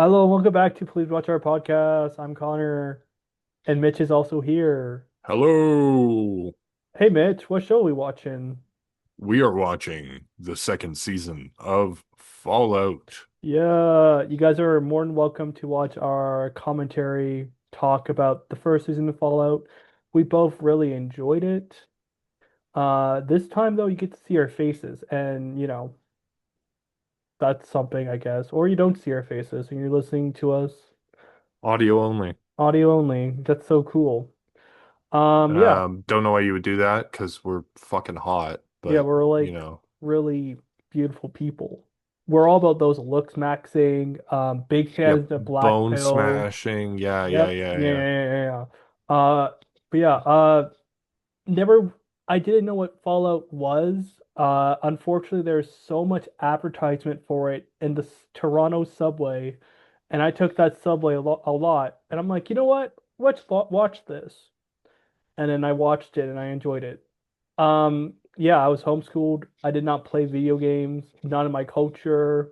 Hello, and welcome back to Please Watch Our Podcast. I'm Connor, and Mitch is also here. Hello. Hey, Mitch, what show are we watching? We are watching the second season of Fallout. Yeah, you guys are more than welcome to watch our commentary talk about the first season of Fallout. We both really enjoyed it. This time though, you get to see our faces, and that's something, I guess. Or you don't see our faces, and you're listening to us Audio only. audio only. That's so cool. Yeah. Don't know why you would do that because we're fucking hot, Yeah, but we're you like know, really beautiful people. We're all about those looks maxing, big yep, fans of Black bone Pill. smashing. Yeah, yeah, Yep. yeah, Yeah, yeah. yeah, yeah, yeah. But yeah, never I didn't know what Fallout was. Unfortunately there's so much advertisement for it in the Toronto subway, and I took that subway a lot, and I'm like, you know what? Let's watch this. And then I watched it and I enjoyed it. Yeah, I was homeschooled. I did not play video games, not in my culture.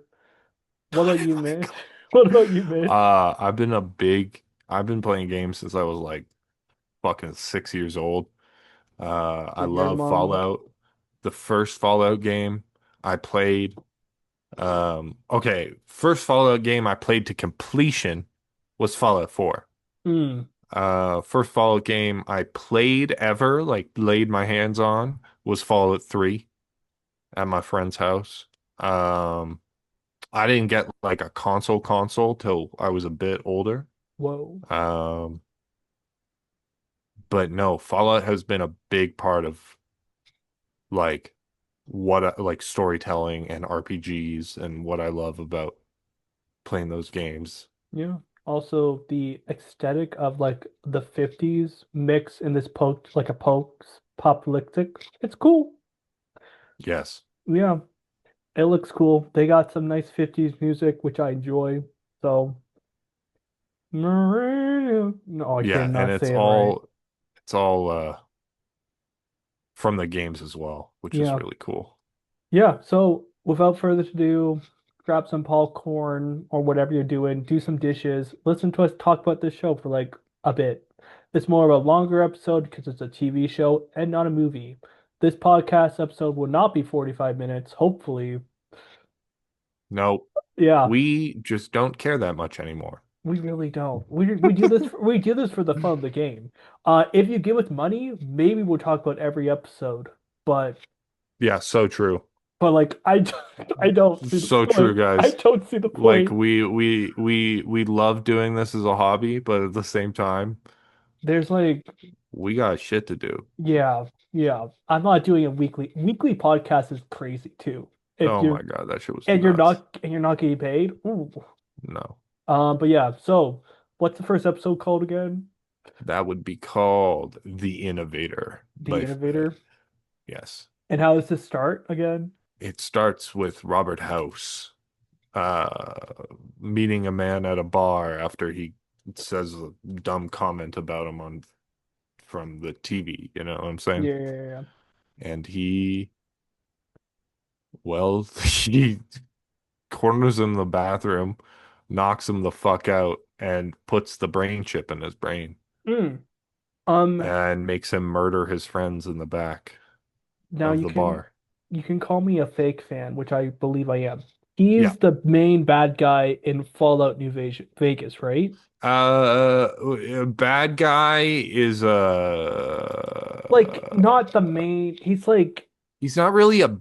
What about you, Mitch? Like, What about you, Mitch? I've been playing games since I was like fucking 6 years old. I Same here, love Mom. Fallout. The first Fallout game I played. Okay, first Fallout game I played to completion was Fallout 4. Hmm. First Fallout game I played ever, like laid my hands on, was Fallout 3 at my friend's house. Um, I didn't get like a console till I was a bit older. Whoa. Um, but no, Fallout has been a big part of like like storytelling and RPGs and what I love about playing those games. Yeah. Also, the aesthetic of like the 50s mix in this like a apocalyptic. It's cool. Yes. Yeah, it looks cool. They got some nice 50s music, which I enjoy. So, Maria. No, I Yeah, and cannot say it right. it's all from the games as well, which is Yeah. really cool. Yeah, so without further ado, grab some popcorn or whatever you're doing, do some dishes, listen to us talk about this show for like a bit. It's more of a longer episode because it's a TV show and not a movie. This podcast episode will not be 45 minutes, hopefully. No, Yeah, we just don't care that much anymore. we really don't. We do this for the fun of the game. If you give us money, maybe we'll talk about every episode. But Yeah, so true. like I don't see the So true, point. I guys. don't see the Like point. we love doing this as a hobby, but at the same time, There's like, we got shit to do. yeah, yeah. I'm not doing a weekly. Weekly podcast is crazy too. If Oh you're my God, that shit was and nuts. you're not getting paid. Ooh. No, But yeah. So, what's the first episode called again? that would be called The Innovator. The Innovator. Yes. And how does this start again? It starts with Robert House uh meeting a man at a bar after he says a dumb comment about him on from the TV, you know what I'm saying? Yeah, yeah, yeah. And well, he corners him in the bathroom, knocks him the fuck out, and puts the brain chip in his brain Yeah. Um. and makes him murder his friends in the back Now of the bar. you can call me a fake fan, which I believe I am. Yeah. He's the main bad guy in Fallout Vegas, right? Bad guy is Like not the main. He's like, he's not really a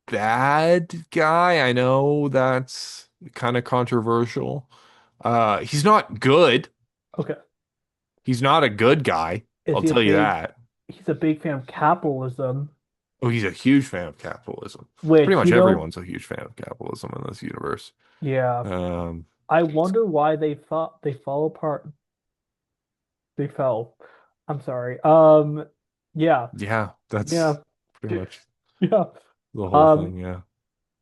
bad guy. I know that's kind of controversial. He's not good. okay. He's not a good guy. Is I'll he a tell you big? that. He's a big fan of capitalism, Oh, he's a huge fan of capitalism. Pretty which much everyone's a huge fan of capitalism in this universe. yeah. Um, I wonder why they thought they fall apart. They fell. I'm sorry. Yeah, yeah, yeah, that's pretty much yeah. the whole Um, thing. Yeah.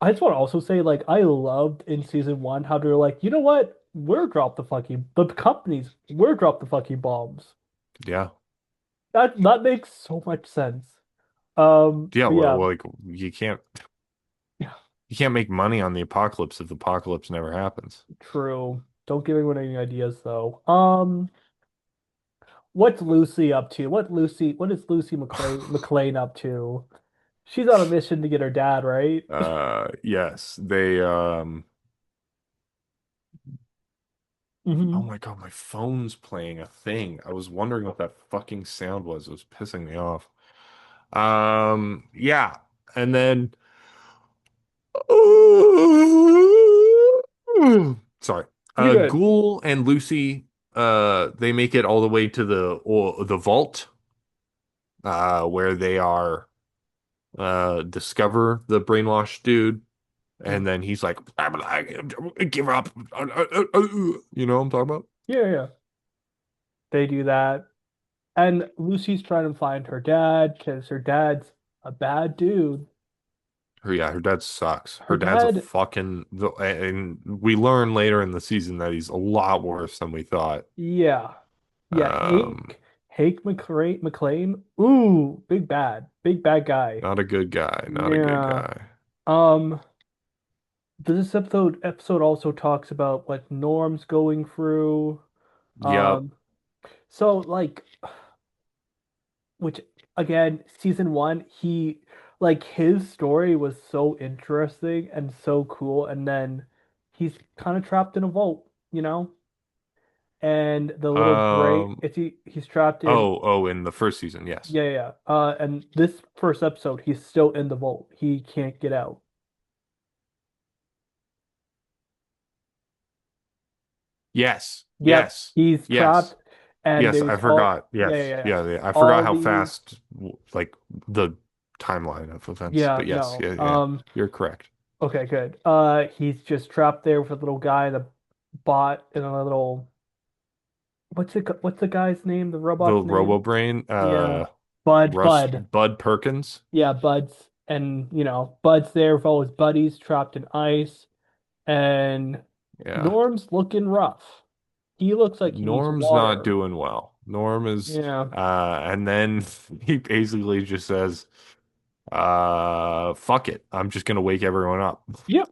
I just want to also say, like, I loved in season one how they're like, you know what? The companies, we're drop the fucking bombs. Yeah. That makes so much sense. Yeah. But yeah, Well, like yeah, you can't make money on the apocalypse if the apocalypse never happens. true. Don't give anyone any ideas though. What's Lucy up to? What is Lucy McLean up to? She's on a mission to get her dad, right? Yes, they oh Hmm. my God, my phone's playing a thing. I was wondering what that fucking sound was. It was pissing me off. Yeah. And then sorry. You're good. Ghoul and Lucy, they make it all the way to the vault, where they are discover the brainwashed dude, and Mm. then he's like, give up. You know what I'm talking about? Yeah, yeah. They do that. And Lucy's trying to find her dad because her dad's a bad dude. Yeah, her dad sucks. Her Her dad's a dad, fucking, and we learn later in the season that he's a lot worse than we thought. yeah. Yeah, Um, Hank McLean. Ooh, big bad guy. Not a good guy. Not a good Yeah. guy. Um, this episode also talks about what Norm's going through. Yep. Um, so like, which again, season one, he like his story was so interesting and so cool, and then he's kind of trapped in a vault, you know? And the little brain, Um. he's trapped in, Oh. In the first season, yes. yeah, yeah, yeah. And this first episode, he's still in the vault. He can't get out. Yes. Yep, Yes. he's trapped, Yes. and Yes. I there's all, forgot. yeah, yeah, Yes. yeah, Yeah. I forgot all how these, fast, like the timeline of events. yeah, But yes. no, Yeah. Yeah. You're correct. okay, good. He's just trapped there with a little guy, the bot, in a little, what's the guy's name? The The robot's name? Robo Brain. Yeah, Russ Bud. Bud Perkins. Yeah, Bud's, and Bud's there with all his buddies trapped in ice, and Yeah. Norm's looking rough. He looks like he needs Norm's not water. doing well. Norm is, Yeah. and then he basically just says, fuck it. I'm just gonna wake everyone up. Yep.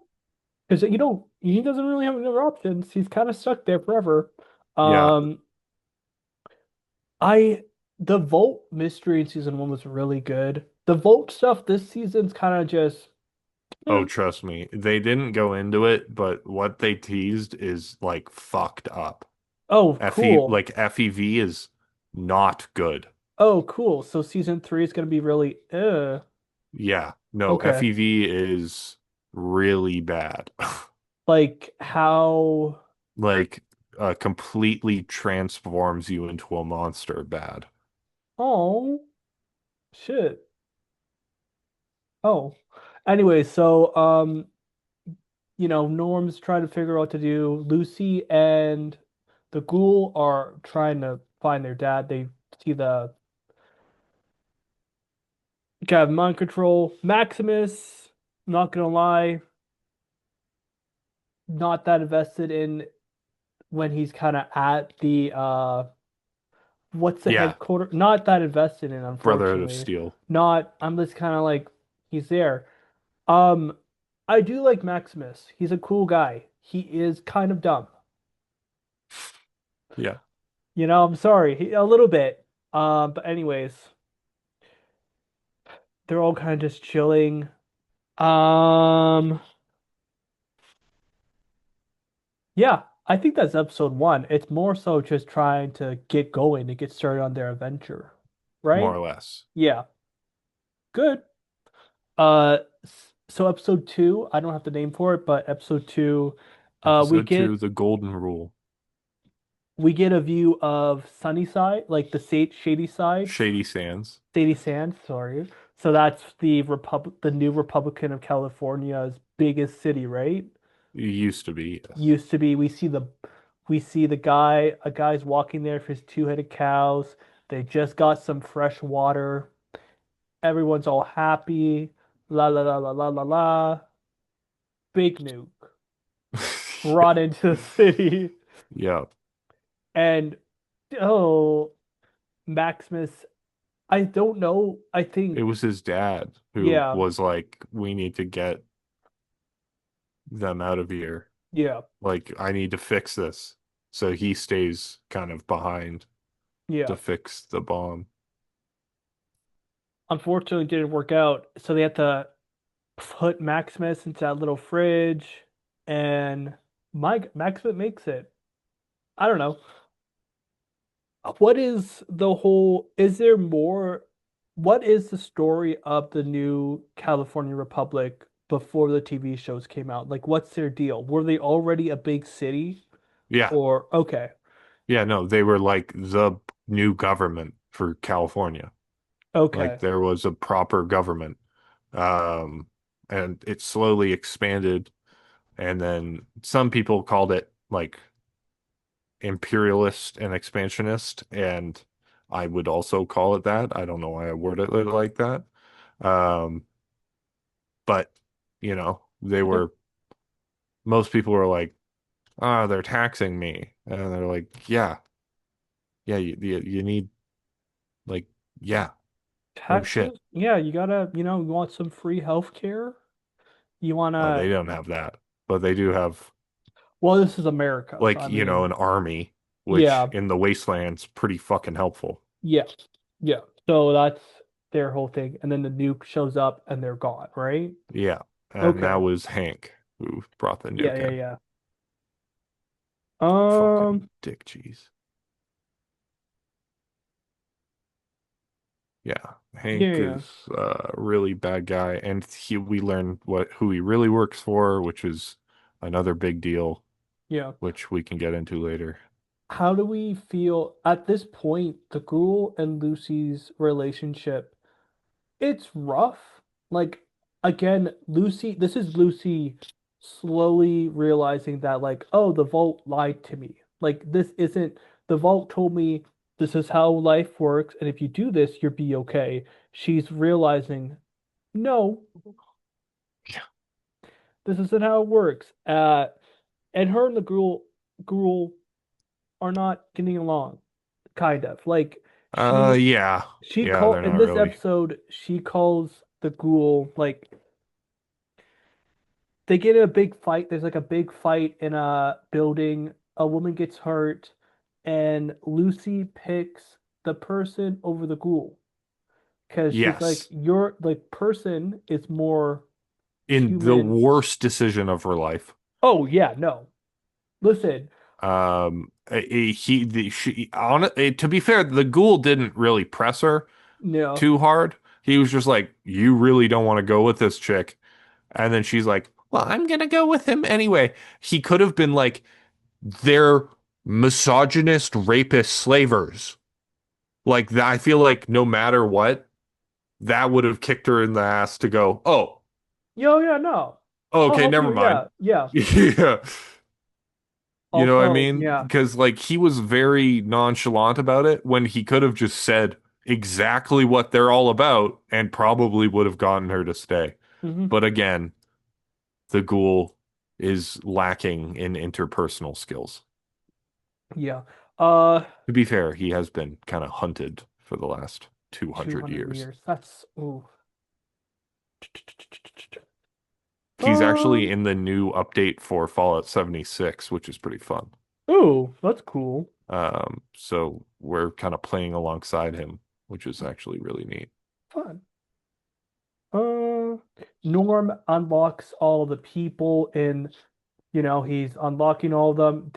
Because he doesn't really have any other options. He's kind of stuck there forever. Yeah. Um, I the Volt mystery in season one was really good. The Volt stuff this season's kind of just, Oh, eh. trust me. They didn't go into it, but what they teased is like fucked up. Oh, FE cool. like FEV is not good. Oh, cool. So season three is gonna be really, Yeah. No, okay. FEV is really bad. Like how? Like completely transforms you into a monster bad. Oh, shit. Oh. Anyway, so Norm's trying to figure out what to do. Lucy and the ghoul are trying to find their dad. They see the guy with mind control. Maximus, not gonna lie, not that invested in when he's kind of at the what's the Yeah. headquarters? Not that invested in, Brotherhood of unfortunately. Steel. Not. I'm just kind of like he's there. Um, I do like Maximus. He's a cool guy. He is kind of dumb. Yeah. I'm sorry, a little bit. But anyways, they're all kind of just chilling. Um, yeah, I think that's episode one. It's more so just trying to get going to get started on their adventure, More right? or less. Yeah, good. So episode two, I don't have the name for it, but episode two, we Episode two, get The Golden Rule. we get a view of Sunnyside, like the shady sides, Shady Sands. Shady Sands, sorry. So that's the new Republican of California's biggest city, right? It used to be, yes. Used to be. We see the guy, a guy's walking there for his two-headed cows. They just got some fresh water. Everyone's all happy. La la la la la la la. Big nuke brought into the city. Yeah. And oh, Maximus, I don't know. I It think, was his dad who yeah, was like, we need to get them out of here. Yeah. Like, I need to fix this. So he stays kind of behind Yeah. to fix the bomb. Unfortunately, it didn't work out. So they had to put Maximus into that little fridge, and Mike Maximus makes it. I don't know. What is the whole, is there more? What is the story of the new California Republic before the TV shows came out? Like, what's their deal? Were they already a big city? Yeah. Or, okay, Yeah, no, they were like the new government for California. Like okay, there was a proper government. Um, and it slowly expanded. And then some people called it like imperialist and expansionist, and I would also call it that. I don't know why I worded it like that. Um, but they okay. were most people were like, "Ah, they're taxing me," and they're like, "Yeah, yeah, you need like, yeah, no shit." Taxes? Yeah, you gotta, you want some free health care? You Oh, wanna, they don't have that, but they do have well, this is America, so like, I mean, an army, which yeah, in the wasteland's pretty fucking helpful. yeah, yeah. So that's their whole thing. And then the nuke shows up and they're gone, right? Yeah, and that Okay. was Hank who brought the Yeah, nuke yeah, in. yeah. Fucking Um, dick cheese. Yeah, yeah, Hank yeah, is a really bad guy, and we learn who he really works for, which is another big deal, yeah. which we can get into later. How do we feel at this point, the Ghoul and Lucy's relationship? It's rough. Like, again, Lucy, this is Lucy slowly realizing that, like, oh, the Vault lied to me. Like, this isn't, the Vault told me this is how life works, and if you do this, you'll be okay. She's realizing, no, Yeah. this isn't how it works. And her and the Ghoul are not getting along, kind of. Like, Yeah, she yeah, call they're in not this really. episode, she calls the Ghoul, like, they get in a big fight. There's like a big fight in a building. A woman gets hurt, and Lucy picks the person over the Ghoul because she's like, Yes, your like person is more in the human. worst decision of her life. Oh yeah, no. Listen, To be fair, the ghoul didn't really press her no. too hard. He was just like, "You really don't want to go with this chick," and then she's like, "Well, I'm gonna go with him anyway." He could have been like, "They're misogynist, rapist, slavers." Like that. I feel like no matter what, that would have kicked her in the ass to go, "Oh, Yo, yeah, no. I'll okay, help never you. mind." Yeah, yeah. Yeah. You know what I Also, mean? yeah. Because like he was very nonchalant about it when he could have just said exactly what they're all about and probably would have gotten her to stay. Hmm. But again, the ghoul is lacking in interpersonal skills. Yeah. Uh, To be fair, he has been kind of hunted for the last 200 200 years. years. That's ooh. He's actually Um, in the new update for Fallout 76, which is pretty fun. ooh, that's cool. So we're kind of playing alongside him, which is actually really neat. Fun. Uh, Norm unlocks all the people and he's unlocking all of them.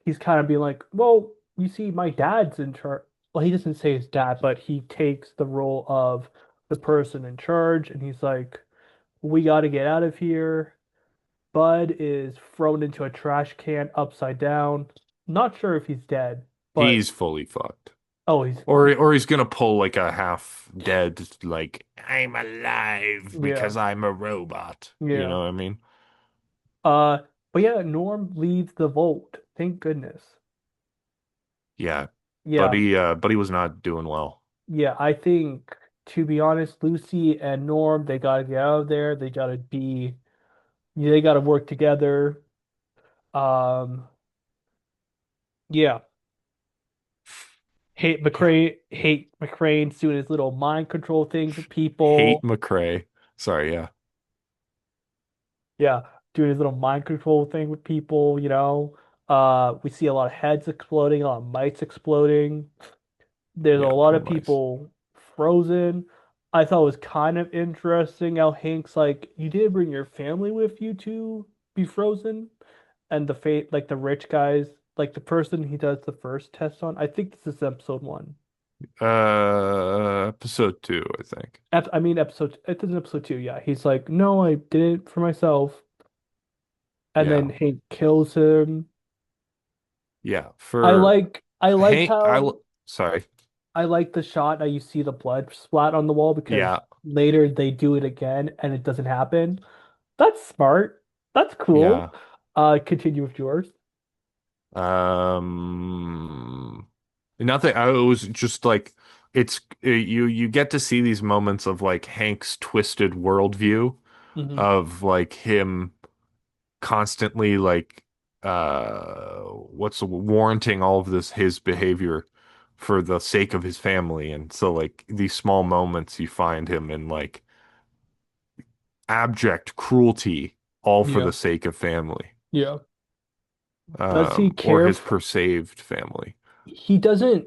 He's kind of being like, well, you see, my dad's in charge. Well, he doesn't say his dad, but he takes the role of the person in charge, and he's like, we got to get out of here. Bud is thrown into a trash can upside down. Not sure if he's dead, but He's fully fucked. oh, he's Or he's gonna pull like a half dead, like, I'm alive yeah, because I'm a robot. You yeah. know what I mean? Uh, but yeah, Norm leaves the vault. Thank goodness. Yeah. Yeah, Buddy was not doing well. yeah. I think to be honest, Lucy and Norm, they gotta get out of there. They gotta work together. Um, yeah. Yeah. Hate McCrane's doing his little mind control things with Hate people. McCrae. Sorry, yeah. Yeah. doing his little mind control thing with people, you know. We see a lot of heads exploding, a lot of mites exploding. There's a Yeah, lot cool, of nice. people frozen. I thought it was kind of interesting how Hank's like, you did bring your family with you to be frozen, and the fate, like the rich guys, like the person he does the first test on. I think this is episode one. Episode 2, I think. I mean, episode. It is episode two. Yeah, he's like, no, I did it for myself, and Yeah. then Hank kills him. Yeah. I like Hank, how sorry. I like the shot that you see the blood splat on the wall because Yeah. later they do it again and it doesn't happen. That's smart. That's cool. Yeah. Continue with yours. Um, Nothing. I was just like, you get to see these moments of like Hank's twisted worldview Hmm. of like him constantly like what's warranting all of this his behavior for the sake of his family. And so like these small moments you find him in like abject cruelty all for Yeah. the sake of family, Yeah. Does he or care his for, perceived family. he doesn't,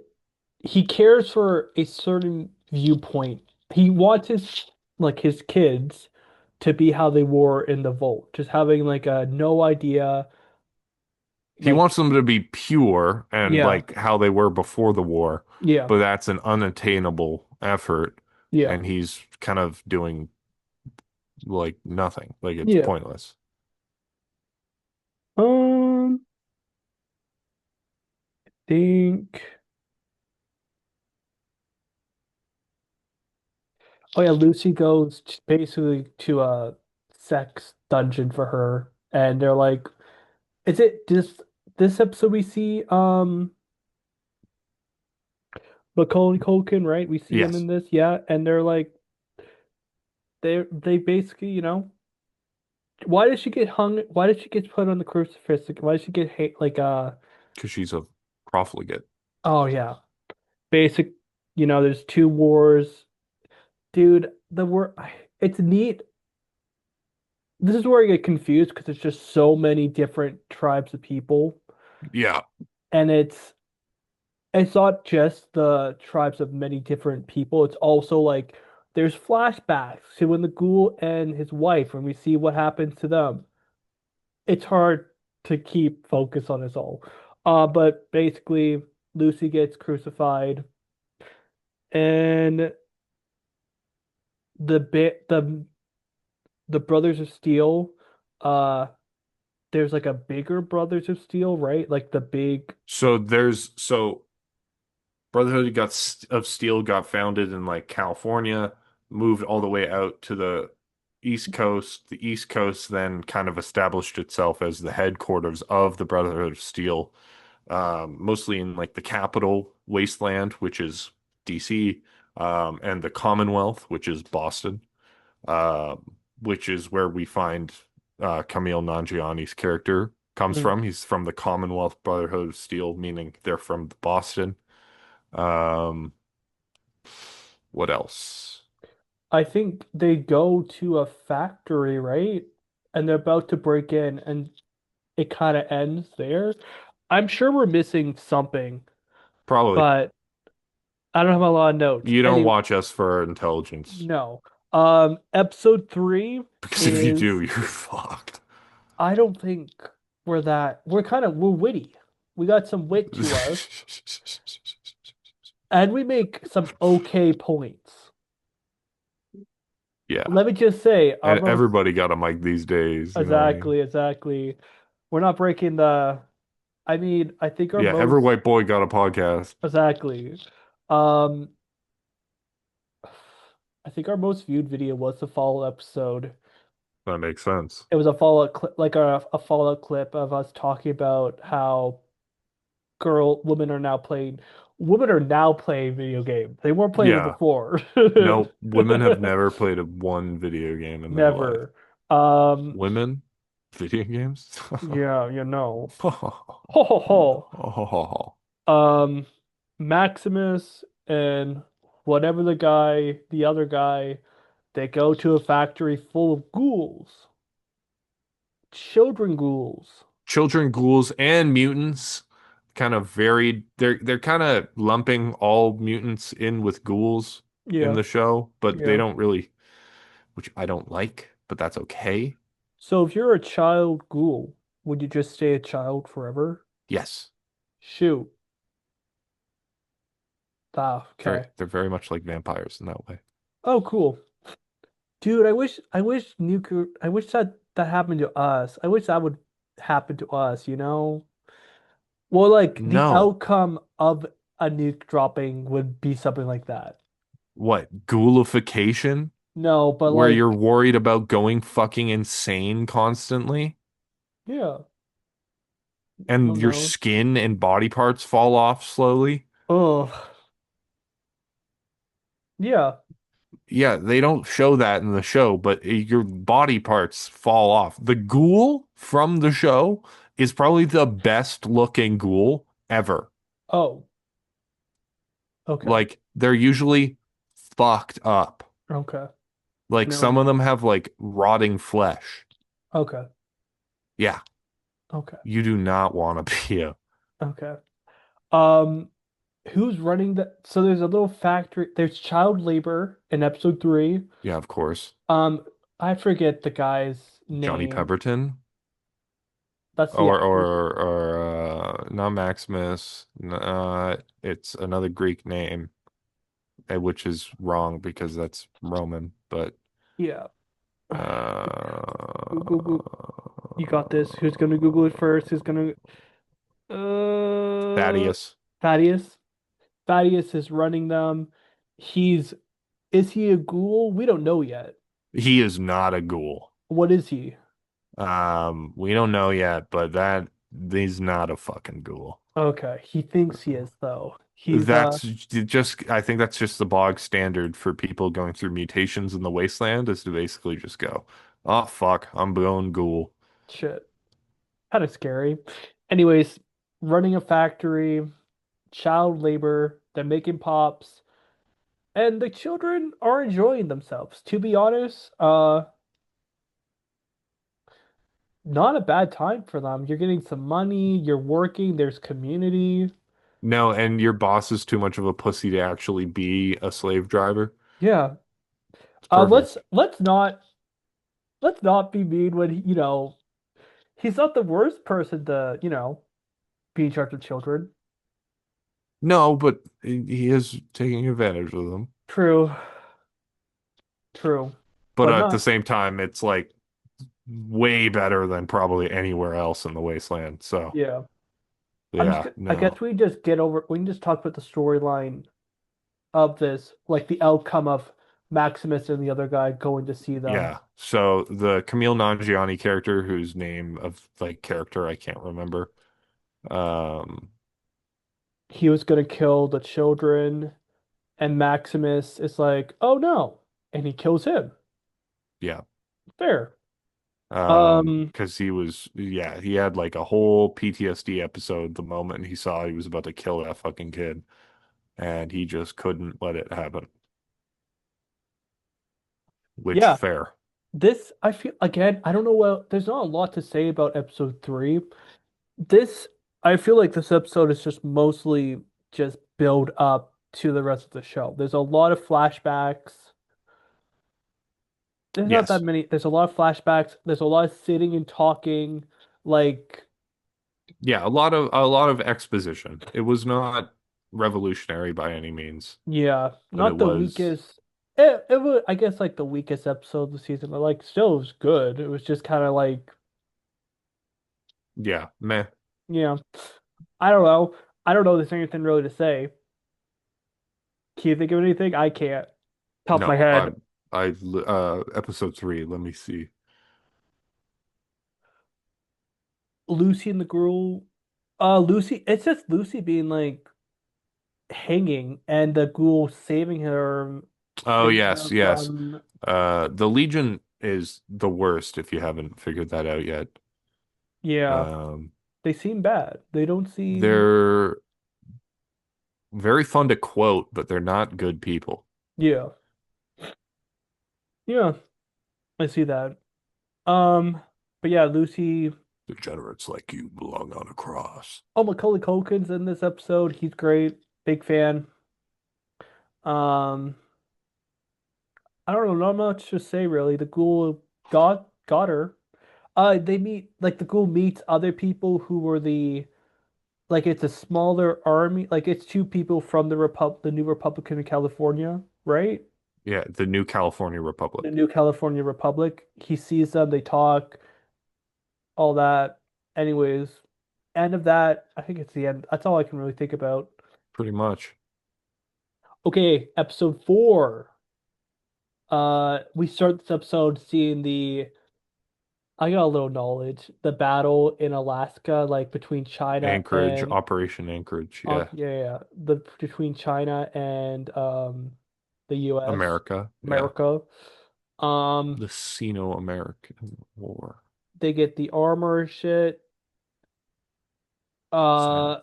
he cares for a certain viewpoint. He wants his kids to be how they were in the vault, just having like a no idea, He like, wants them to be pure and yeah, like how they were before the war, yeah, but that's an unattainable effort, yeah, and he's kind of doing like nothing. Like it's yeah. pointless. Um, think, oh yeah, Lucy goes basically to a sex dungeon for her, and they're like, is it this episode we see Macaulay Culkin, right? We see him in Yes, this, yeah, and they're like, they basically, why did she get hung? Why did she get put on the crucifix? Like, why did she get hate? Like, because she's a profligate. oh yeah, basic. There's two wars, dude. The war, it's neat. This is where I get confused because there's just so many different tribes of people, Yeah. and it's not just the tribes of many different people. It's also like there's flashbacks to when the ghoul and his wife, when we see what happens to them. It's hard to keep focus on us all. But basically, Lucy gets crucified, and the Brothers of Steel, uh, there's like a bigger Brothers of Steel, right? Like the big, So of Steel got founded in like California, moved all the way out to the East Coast. The East Coast then kind of established itself as the headquarters of the Brotherhood of Steel, mostly in like the capital wasteland, which is DC, and the Commonwealth, which is Boston, which is where we find Camille Nanjiani's character comes mm, from. He's from the Commonwealth Brotherhood of Steel, meaning they're from Boston. Um, what else? I think they go to a factory, right? And they're about to break in, and it kind of ends there. I'm sure we're missing something, Probably. but I don't have a lot of notes. You don't Anyway, watch us for our intelligence. no. Episode three Because if you do, is, you're fucked. I don't think we're witty. We got some wit to us, and we make some okay points. Yeah. Let me just say, our most Everybody got a mic these days, you know what I mean? exactly. We're not breaking the, I mean, I think our Yeah, every most white boy got a podcast. exactly. Um, I think our most viewed video was the fall episode. That makes sense. It was a follow-up clip, like a follow-up clip of us talking about how girl women are now playing video games. They weren't playing it Yeah. before. No, women have never played a one video game in their life. Never. Um, Women? Video games? yeah, Ho ho ho. Um, Maximus and whatever the other guy, they go to a factory full of ghouls. children ghouls. Children ghouls and mutants kind of varied. They're kind of lumping all mutants in with ghouls in Yeah, the show, but they yeah. don't really, which I don't like, but that's okay. So if you're a child ghoul, would you just stay a child forever? Yes. Shoot. Ah, okay. They're very much like vampires in that way. Oh, cool. Dude, I wish that happened to us. I wish that would happen to us, you know? Well, like the No. outcome of a nuke dropping would be something like that. What? Ghoulification? No, but Where you're like, worried about going fucking insane constantly yeah, no, and your no. skin and body parts fall off slowly? Oh, yeah. Yeah, they don't show that in the show, but your body parts fall off. The ghoul from the show is probably the best looking ghoul ever. Oh, okay. Like, they're usually fucked up. Okay. Like, No, some of them no. have like rotting flesh. Okay. Yeah, Okay. you do not want to be a. Okay. Um, who's running the so there's a little factory, there's child labor in episode 3. Yeah, of course. Um, I forget the guy's Johnny name. Pepperton That's the actor. or not Maximus. It's another Greek name, which is wrong because that's Roman, but Yeah. Google. You got this. Who's gonna Google it first? Who's gonna uh Thaddeus. Thaddeus? Thaddeus is running them. He's is he a ghoul? We don't know yet. He is not a ghoul. What is he? We don't know yet, but that he's not a fucking ghoul. Okay, he thinks he is though. He's That's just, I think that's just the bog standard for people going through mutations in the wasteland is to basically just go, oh fuck, I'm going ghoul. shit. Kind of scary. Anyways, running a factory, child labor, they're making pops, and the children are enjoying themselves. To be honest, not a bad time for them. You're getting some money, you're working, there's community. No, and your boss is too much of a pussy to actually be a slave driver. Yeah. It's Let's perfect. let's not be mean when he's not the worst person to, be in charge of children. No, but he is taking advantage of them. True, true. But But at the not, same time, it's like way better than probably anywhere else in the wasteland. So, yeah. yeah, I guess no. we can just talk about the storyline of this, like the outcome of Maximus and the other guy going to see them. Yeah. So the Camille Nanjiani character, whose name of like character I can't remember. Um, He was gonna kill the children, and Maximus is like, "Oh no," and he kills him. yeah. Fair. Um, Because he was, yeah, he had like a whole PTSD episode the moment he saw he was about to kill that fucking kid, and he just couldn't let it happen. Which yeah. fair. This I feel again. I don't know. Well, there's not a lot to say about episode 3. This I feel like this episode is just mostly just build up to the rest of the show. There's a lot of flashbacks. There's not that Yes. many. There's a lot of flashbacks. There's a lot of sitting and talking. Like, Yeah, a lot of exposition. It was not revolutionary by any means, yeah, but it not the was, weakest. It was, I guess, like the weakest episode of the season, but like, still, it was good. It was just kind of like, yeah, meh. yeah, I don't know. I don't know. If there's anything really to say. Can you think of anything? I can't. Top of my No, head. episode 3, let me see. Lucy and the girl. Lucy. It's just Lucy being like hanging, and the ghoul saving her, Oh, saving her yes, yes. from. The Legion is the worst if you haven't figured that out yet. Yeah, Um, they seem bad. They don't seem. they're very fun to quote, but they're not good people. Yeah, yeah. I see that. Um. But yeah, Lucy. Degenerates like you belong on a cross. Oh, Macaulay Culkin's in this episode. He's great. Big fan. Um, I don't know, not much to say really. The ghoul got her. They meet like the ghoul meets other people who were the like it's a smaller army. Like it's two people from the new Republic of California, right? Yeah, the new California The Republic. new California Republic. He sees them. They talk. All that. Anyways, end of that. I think it's the end. That's all I can really think about. Pretty much. Okay, episode 4. We start this episode seeing I got a little knowledge. The battle in Alaska, like between China Anchorage, and Operation Anchorage. Yeah. yeah, yeah, the between China and the U.S. America. Yeah. America. Um, The Sino-American War. they get the armor shit. Sino. Uh,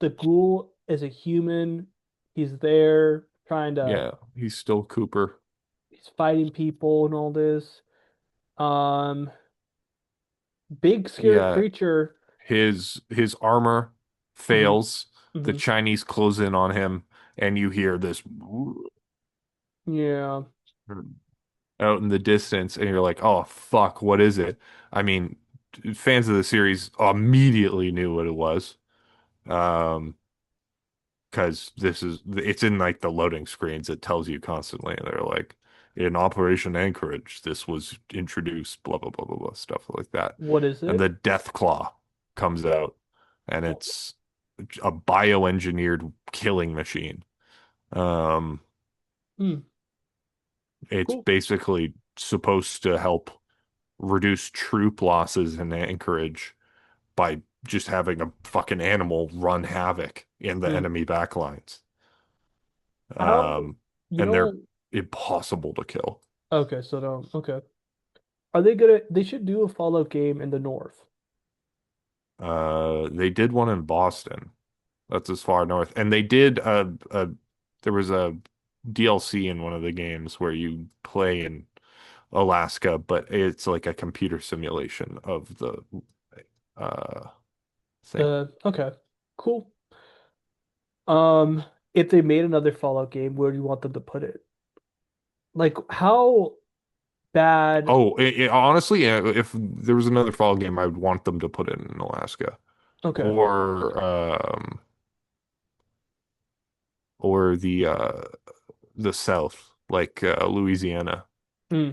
the ghoul is a human. He's there trying to. Yeah, he's still Cooper. He's fighting people and all this. Um, big scary Yeah, creature. his armor Hmm. fails. The Hmm. Chinese close in on him, and you hear this Yeah. out in the distance, and you're like, "Oh fuck, what is it?" I mean, fans of the series immediately knew what it was. Um, because it's in like the loading screens. It tells you constantly, and they're like, "In Operation Anchorage, this was introduced." Blah blah blah blah blah stuff like that. What is And it? the Death Claw comes out, and it's a bioengineered killing machine. Um, Hmm. it's Cool. basically supposed to help reduce troop losses in Anchorage by just having a fucking animal run havoc in the Hmm. enemy backlines. How, Um, you and they're know, impossible to kill. okay, so no, okay. Are they gonna, they should do a Fallout game in the North. They did one in Boston. That's as far north. And they did there was a DLC in one of the games where you play in Alaska, but it's like a computer simulation of the uh thing. Okay, cool. Um, if they made another Fallout game, where do you want them to put it? Like, how bad? Oh, honestly, if there was another fall game, I would want them to put it in Alaska Okay. or or the South, like Louisiana. Hmm.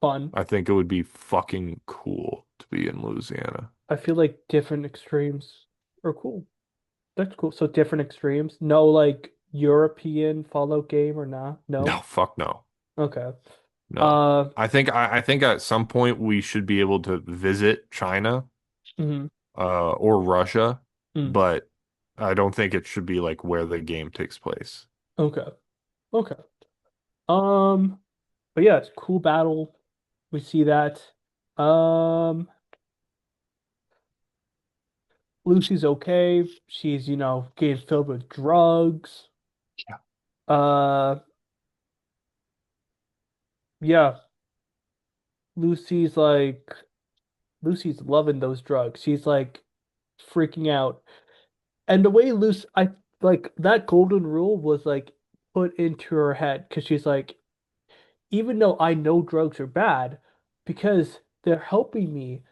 Fun. I think it would be fucking cool to be in Louisiana. I feel like different extremes are cool. That's cool. So different extremes. No, like European Fallout game or not? No, No. fuck no. Okay. No. Uh. I think at some point we should be able to visit China Mhm. or Russia, Mm. but I don't think it should be like where the game takes place. Okay. Okay. Um. But yeah, it's cool battle. We see that. Um. Lucy's okay. She's, getting filled with drugs. Yeah. Uh. Yeah. Lucy's like Lucy's loving those drugs. She's like freaking out. And the way Lucy, I like that golden rule was like put into her head because she's like, even though I know drugs are bad, because they're helping me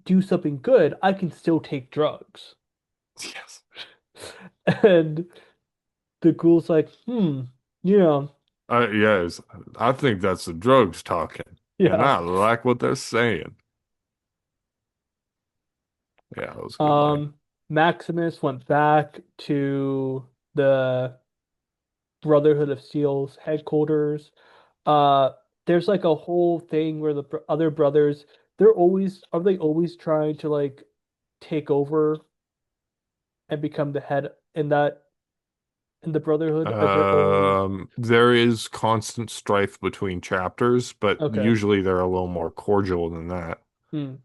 do something good, I can still take drugs. Yes. And the ghoul's like, yeah, Yes, I think that's the drugs talking, and yeah. I like what they're saying. Yeah, that was a good line. Um, Maximus went back to the Brotherhood of Steel's headquarters. Uh, there's like a whole thing where the other brothers, are they always trying to like take over and become the head in the Brotherhood, or they're always There is constant strife between chapters, but okay. usually they're a little more cordial than that. Hmm.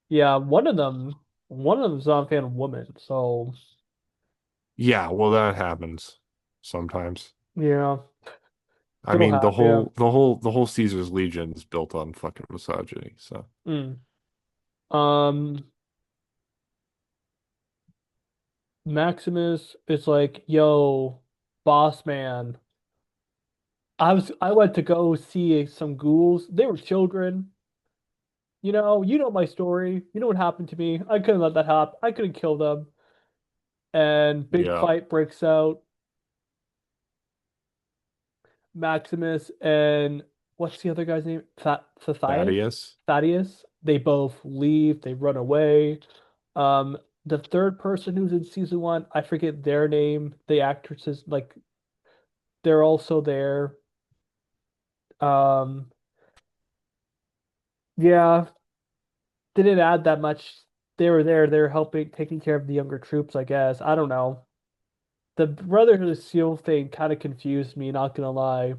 Yeah, one of them's not a fan of women, so Yeah, well, that happens sometimes. yeah, I it'll mean, happen. Yeah. the whole Caesar's Legion is built on fucking misogyny. So Hmm. Um, Maximus is like, yo, boss man. I went to go see some ghouls. They were children. You know my story. You know what happened to me. I couldn't let that happen. I couldn't kill them. And big Yeah. fight breaks out. Maximus and what's the other guy's name? Thaddeus. Thaddeus. They both leave. They run away. Um, the third person who's in season one, I forget their name. The actresses, like they're also there. Um, yeah, didn't add that much. They were there. They were helping, taking care of the younger troops, I guess. I don't know. The Brotherhood of Steel thing kind of confused me, not gonna lie.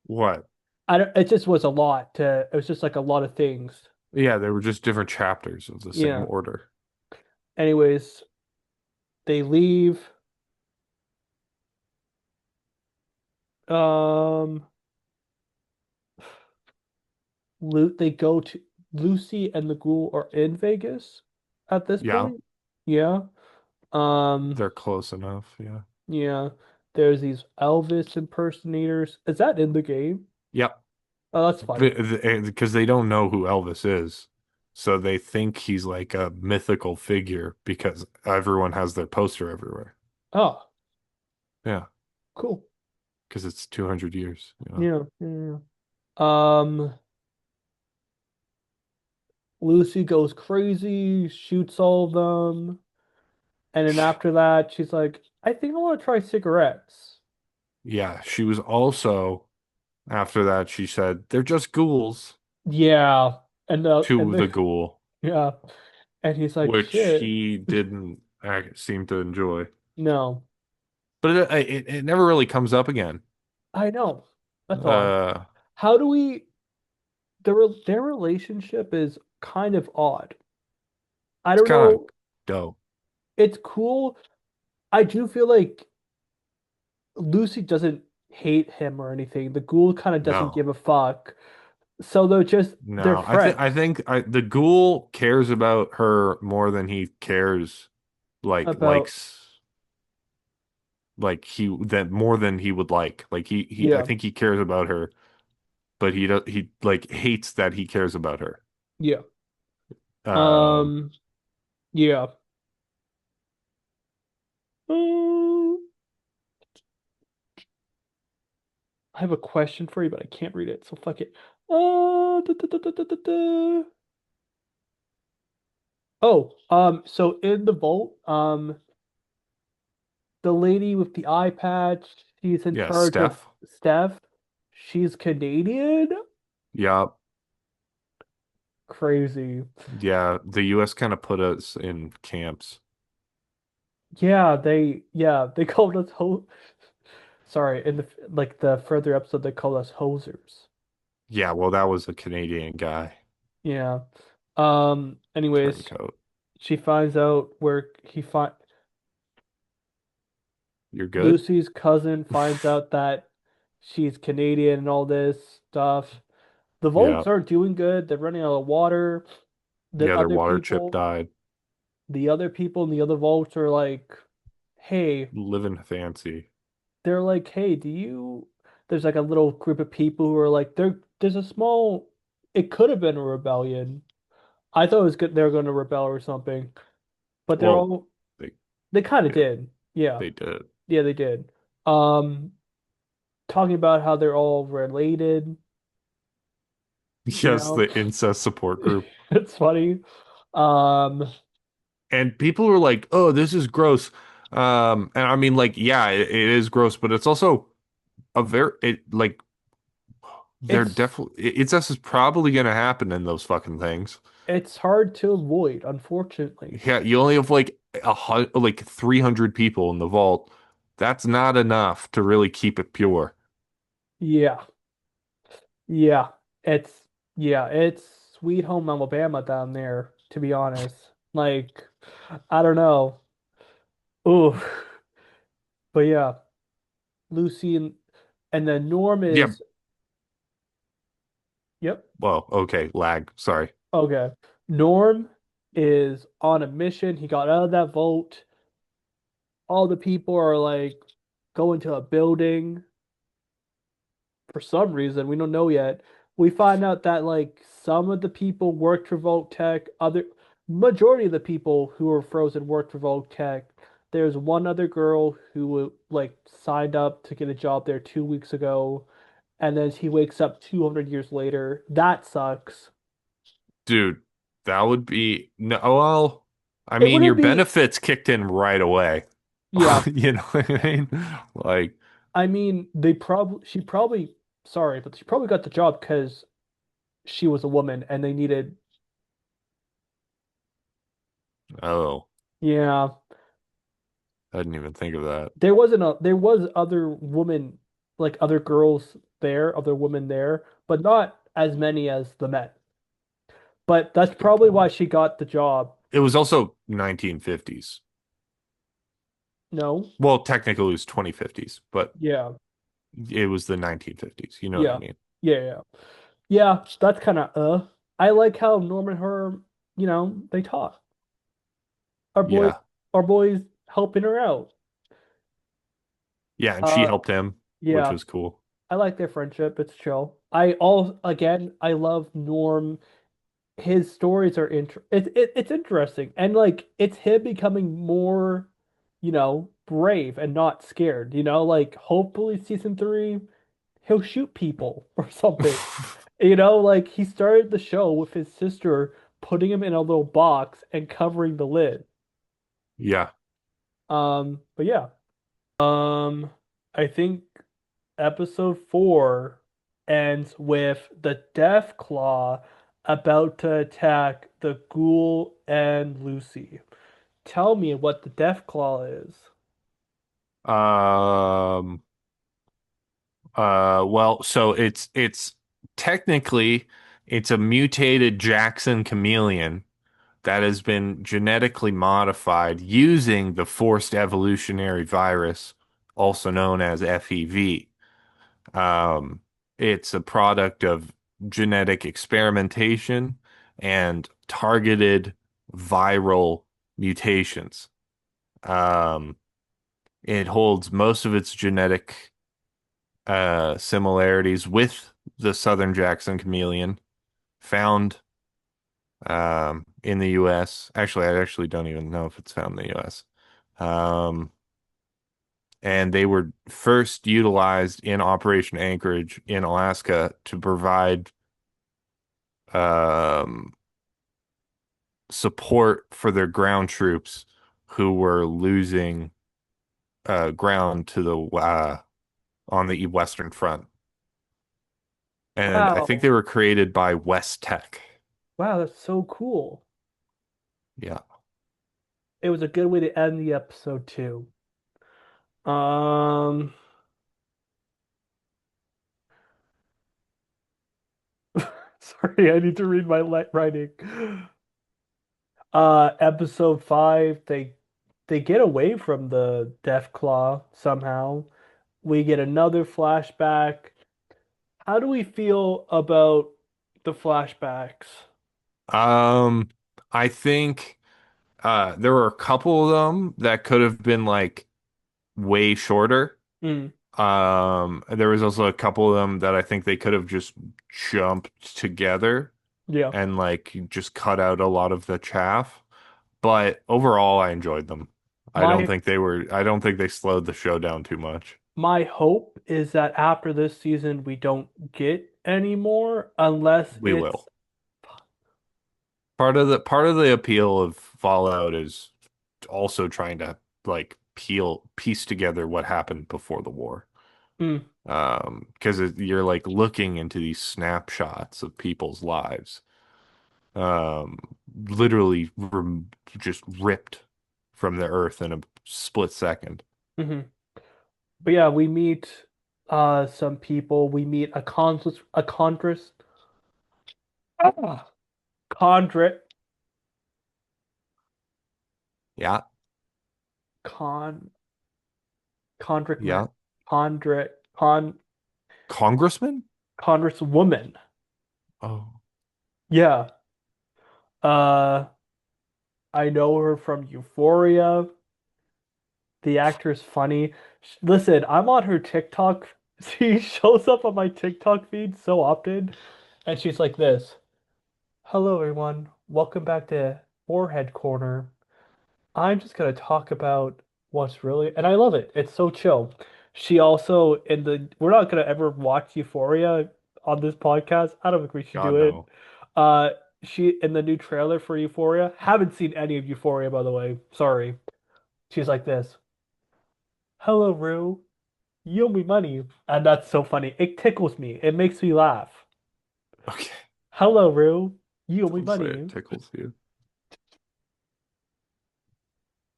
What? I don't, it just was a lot to, it was just like a lot of things. Yeah, they were just different chapters of the same Yeah. order. Anyways, they leave. Um, they go to Lucy and the ghoul are in Vegas at this Yeah, point. Yeah. Um, they're close enough. Yeah. yeah. There's these Elvis impersonators. Is that in the game? Yep. Oh, that's funny. Because they don't know who Elvis is. So they think he's like a mythical figure because everyone has their poster everywhere. Oh, Yeah, cool. because it's 200 years. Yeah, yeah. Lucy goes crazy, shoots all of them, and then after that, she's like, I think I want to try cigarettes. Yeah, she was also, after that, she said, they're just ghouls Yeah. And to the the ghoul, yeah. And he's like, which shit. he didn't seem to enjoy. No. But it never really comes up again. I know. That's odd. Uh, How do we their relationship is kind of odd. I it's don't kind of know. dope. It's cool. I do feel like Lucy doesn't hate him or anything. The ghoul kind of doesn't No. give a fuck. So they're No, friends the ghoul cares about her more than he cares like about more than he would like. Like I yeah, think he cares about her, but he like hates that he cares about her. yeah. Um Um yeah. Um, I have a question for you, but I can't read it, so fuck it. Da, da, da, da, da, da, da. Oh, so in the vault, the lady with the eye patch, she's in yeah, charge of Steph. Steph. She's Canadian. Yeah. Crazy. Yeah, the US kind of put us in camps. Yeah, they called us sorry, in the like the further episode they called us hosers. Yeah, well that was a Canadian guy, Yeah. Anyways, turncoat. she finds out where he find You're good? Lucy's cousin finds out that she's Canadian and all this stuff. The Yeah. Volts aren't doing good. They're running out of water. The Yeah, their other water chip people, died. the other people in the other Volts are like, hey, Living fancy. they're like, hey, do you? There's like a little group of people who are like, there's a small. It could have been a rebellion. I thought it was good. They're going to rebel or something, but Well, they they kind of yeah, did. Yeah, they did. yeah, they did. Um, Talking about how they're all related. You Yes, know, the incest support group. it's funny. Um, And people were like, "Oh, this is gross." And I mean, like, yeah, it is gross, but it's also a very like they're it's definitely incest is probably gonna happen in those fucking things. it's hard to avoid, unfortunately. Yeah, you only have like 300 people in the vault. That's not enough to really keep it pure. Yeah, yeah. It's it's sweet home Alabama down there, to be honest. Like, I don't know. Ooh, but yeah, Lucy and then Norm Yeah. is. Yep. Well, okay, lag. Sorry. Okay. Norm is on a mission. He got out of that vault. All the people are like going to a building for some reason. We don't know yet. We find out that like some of the people worked for Vault Tech, other majority of the people who were frozen worked for Vault Tech. There's one other girl who like signed up to get a job there 2 weeks ago, and then he wakes up 200 years later. That sucks. Dude, that would be no, well, I It mean, your wouldn't be, benefits kicked in right away. yeah. You know what I mean? Like, I mean, she probably, sorry, but she probably got the job because she was a woman and they needed, oh, yeah. I didn't even think of that. There was other women, like other girls there, other women there, but not as many as the men. But that's Good probably why point. she got the job. It was also 1950s. No? Well, technically it was 2050s, but Yeah. it was the 1950s. You know what I Yeah. mean? Yeah, yeah. Yeah, that's kind of I like how Norm and her, they talk. Our boy Yeah. our boy's helping her out. Yeah, and she Uh helped him, which yeah, was cool. I like their friendship. It's chill. I love Norm. His stories are it's interesting, and like it's him becoming more, brave and not scared. Like hopefully season three he'll shoot people or something. Like he started the show with his sister putting him in a little box and covering the lid. Yeah. But yeah. I think episode four ends with the Death Claw about to attack the Ghoul and Lucy. Tell me what the Death Claw is. Um well, so it's technically it's a mutated Jackson chameleon that has been genetically modified using the forced evolutionary virus, also known as FEV. Um, it's a product of genetic experimentation and targeted viral mutations. Um, it holds most of its genetic similarities with the Southern Jackson chameleon found in the US. Actually, I actually don't even know if it's found in the US. Um, and they were first utilized in Operation Anchorage in Alaska to provide um, support for their ground troops who were losing ground to the on the Western Front. And I think Wow. they were created by West Tech. Wow, that's so cool. Yeah. It was a good way to end the episode too. Um, sorry, I need to read my writing. Episode five, they get away from the Death Claw somehow. We get another flashback. How do we feel about the flashbacks? Um, I think there were a couple of them that could have been like way shorter. Mm, There was also a couple of them that I think they could have just jumped together yeah. and like just cut out a lot of the chaff. But overall, I enjoyed them. My I don't think they slowed the show down too much. my hope is that after this season we don't get any more unless We it's will. Part of the appeal of Fallout is also trying to like piece together what happened before the war. mm, Because you're like looking into these snapshots of people's lives, um, literally just ripped from the earth in a split second. mhm. But yeah, we meet some people. We meet a Condrist ah, Condrit Yeah, Con Condric man yeah. Condrit Con Congressman? Congresswoman. Oh, Yeah. Uh, I know her from Euphoria. The actor's funny. Listen, I'm on her TikTok. She shows up on my TikTok feed so often, and she's like this. Hello, everyone. Welcome back to Forehead Corner. I'm just gonna talk about what's really, and I love it. It's so chill. She also we're not gonna ever watch Euphoria on this podcast. I don't think we should do God it. no. Uh, she in the new trailer for Euphoria. Haven't seen any of Euphoria, by the way. Sorry. She's like this. Hello, Rue. You owe me money, and that's so funny. It tickles me. It makes me laugh. Okay. Hello, Rue. You owe me Don't say it money. tickles you.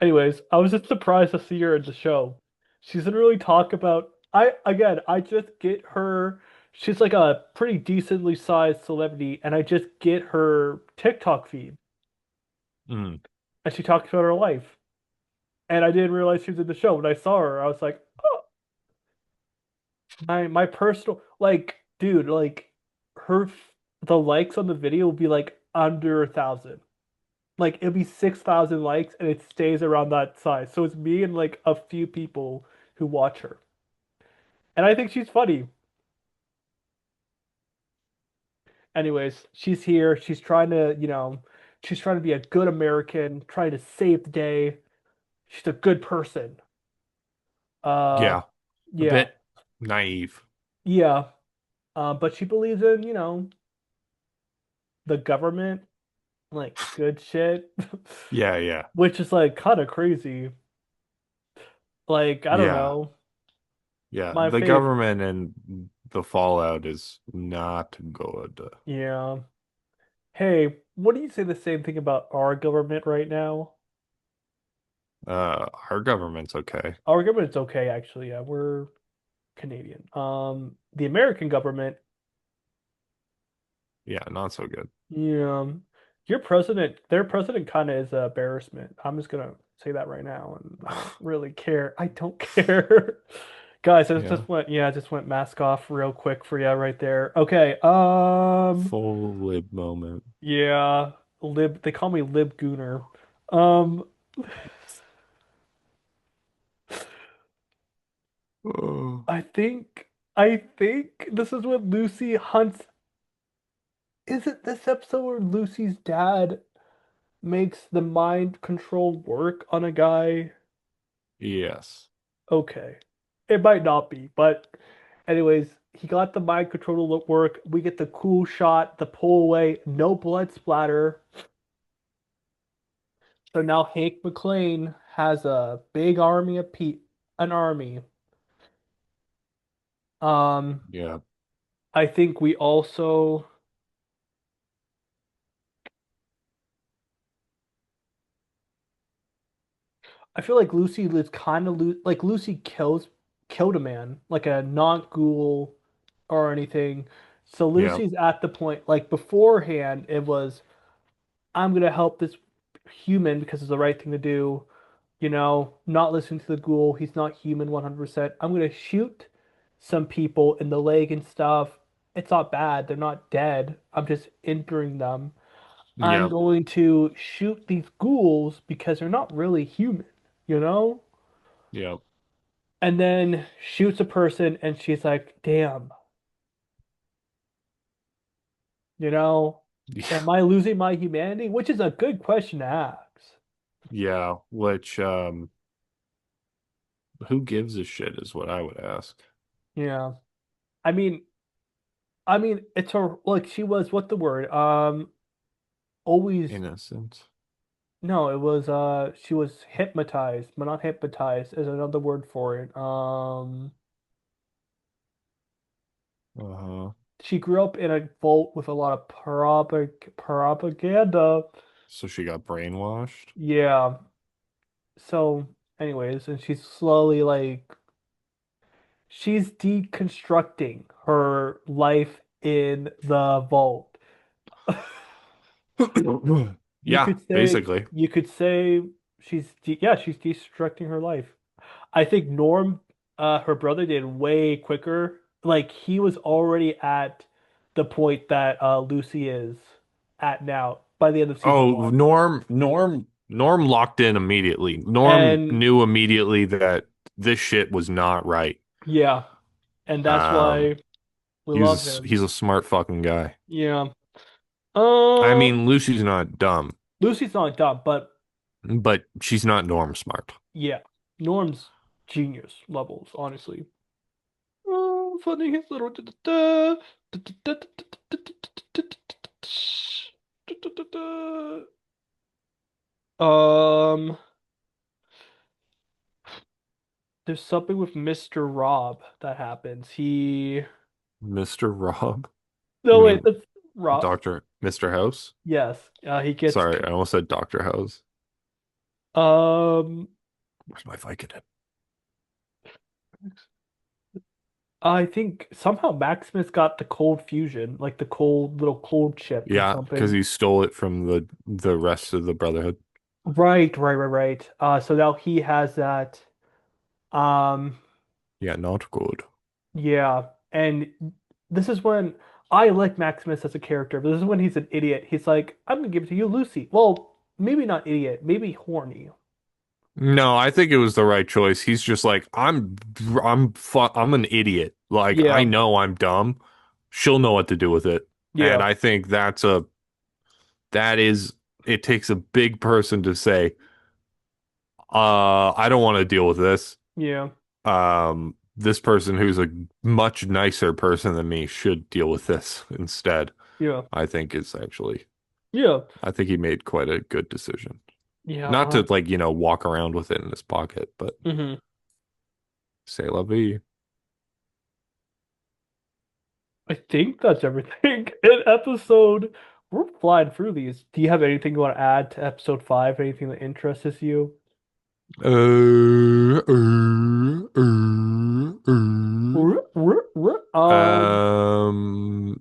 Anyways, I was just surprised to see her in the show. She doesn't really talk about. I just get her. She's like a pretty decently sized celebrity, and I just get her TikTok feed, Mm. and she talks about her life. And I didn't realize she was in the show. When I saw her, I was like, oh, my personal dude, the likes on the video will be like under 1,000. Like it'll be 6,000 likes, and it stays around that size. So it's me and like a few people who watch her. And I think she's funny. Anyways, she's here. She's trying to be a good American, trying to save the day. She's a good person. Uh, Yeah. A yeah, bit naive. yeah. But she believes in, the government, like good shit, Yeah, yeah. which is like kind of crazy. Like, I don't Yeah. know. Yeah. My The favorite, government and the fallout is not good. yeah. Hey, what do you say the same thing about our government right now? Our government's okay. Our government's okay, actually. Yeah, we're Canadian. The American government, Yeah, not so good. yeah, their president kind of is an embarrassment. I'm just gonna say that right now, and I don't really care. I don't care. Guys, Yeah. I just went mask off real quick for you right there. Okay, Full lib moment. yeah, they call me Lib Gooner. Um, Oh. I think this is what Lucy hunts. Is it this episode where Lucy's dad makes the mind control work on a guy? Yes. Okay. It might not be, but anyways, he got the mind control to work. We get the cool shot, the pull away, no blood splatter. So now Hank McClane has a big army of an army. Um, Yeah. I think we also I feel like Lucy is kind of like Lucy killed a man, like a not ghoul or anything. So Yeah. Lucy's at the point like beforehand it was I'm gonna help this human because it's the right thing to do. Not listen to the ghoul. He's not human 100%. I'm gonna shoot some people in the leg and stuff. It's not bad. They're not dead. I'm just injuring them. I'm Yeah. going to shoot these ghouls because they're not really human, you know? Yeah. And then shoots a person, and she's like, damn, you know, Yeah. am I losing my humanity? Which is a good question to ask. Yeah. Which who gives a shit is what I would ask. Yeah. I mean, it's her, like, she was, what the word? Always, Innocent. no, it was, she was hypnotized, but not hypnotized is another word for it. Uh-huh. She grew up in a vault with a lot of propaganda. So she got brainwashed? Yeah. So, anyways, and she's deconstructing her life in the vault. Yeah, basically. You could say she's deconstructing her life. I think Norm, her brother did way quicker. Like he was already at the point that Lucy is at now. by the end of season Oh, one. Norm locked in immediately. Norm And knew immediately that this shit was not right. yeah, and that's Um, why we love him. he's a smart fucking guy. Yeah. I Uh, mean, Lucy's not dumb, Lucy's not dumb, but but she's not Norm smart. yeah, Norm's genius levels, honestly. Oh, funny his little um, there's something with Mr. Rob that happens. Mr. Rob? You No, wait, mean that's Rob. Mr. House? Yes, he gets. Sorry, I almost said Dr. House. Um, Where's my Vicodin? I think somehow Maximus got the cold fusion, like the cold little cold chip or Yeah, because something. he stole it from the rest of the Brotherhood. Right. So now he has that. Um, Yeah, not good. yeah, and this is when I like Maximus as a character, but this is when he's an idiot. He's like, "I'm gonna give it to you, Lucy." Well, maybe not idiot, maybe horny. No, I think it was the right choice. He's just like, I'm an idiot. Like, I Yeah, know I'm dumb. She'll know what to do with it. And yeah, I think that is, it takes a big person to say, I don't want to deal with this. yeah, This person who's a much nicer person than me should deal with this instead. yeah, I think is actually, yeah, I think he made quite a good decision. yeah. Not to like, walk around with it in his pocket, but Mhm. say la vie. I think that's everything in episode. We're flying through these. Do you have anything you want to add to episode five? Anything that interests you?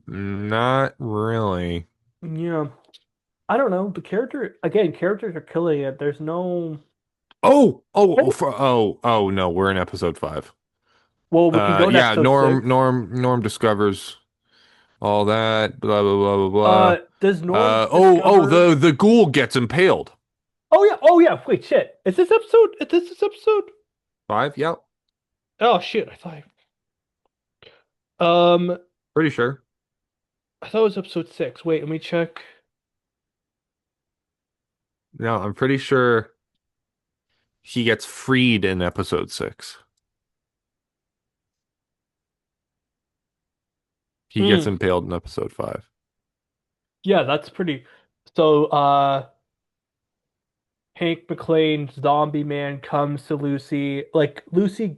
Not really. Yeah. I don't know. The character again, characters are killing it. There's no. Oh no, we're in episode 5. Well, we can go to Yeah, episode six. Norm discovers all that, blah blah blah blah blah. Does Norm discover? The ghoul gets impaled. Oh yeah. Wait, shit. Is this episode? Is this episode? 5, yeah, Oh shit. Um, pretty sure. I thought it was episode six. Wait, let me check. No, I'm pretty sure he gets freed in episode 6. He gets Hmm. impaled in episode 5. Yeah, that's pretty. So, Hank McClane's zombie man comes to Lucy. Like Lucy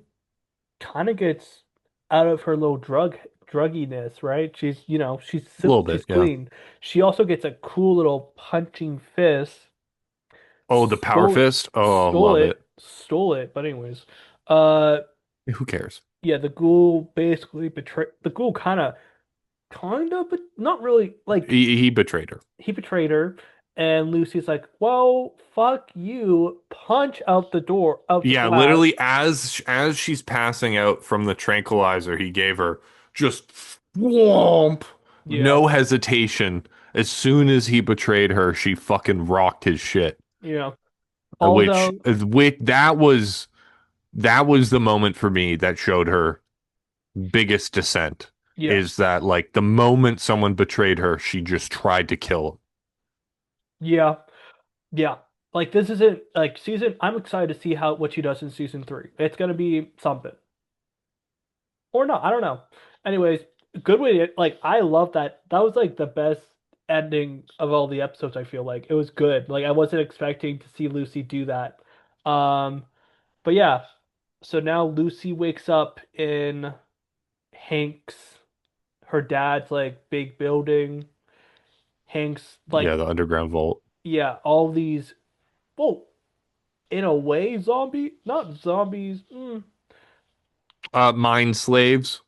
kind of gets out of her little drugginess, right? A little she's bit, yeah. clean. She also gets a cool little punching fist. Oh, the power fist. Oh, love it. Stole it. But anyways, uh, Who cares? yeah, the ghoul basically betrayed the ghoul but not really. Like He betrayed her. he betrayed her, and Lucy's like, "Well, fuck you!" Punch out the door, out the Yeah, glass. literally as she's passing out from the tranquilizer he gave her, just whomp, Yeah, no hesitation. As soon as he betrayed her, she fucking rocked his shit. yeah. Which, Although, that was the moment for me that showed her biggest descent. yeah, Is that like the moment someone betrayed her, she just tried to kill him. yeah, yeah. Like this isn't like season. I'm excited to see how what she does in season three. It's gonna be something or not. I don't know. Anyways, good way to like. I love that. That was like the best ending of all the episodes. I feel like it was good. Like I wasn't expecting to see Lucy do that. Um, but yeah. So now Lucy wakes up in Hank's, her dad's like big building. Hank's Yeah, like, the underground vault. yeah, all these, well, in a way, not zombies. Mind slaves.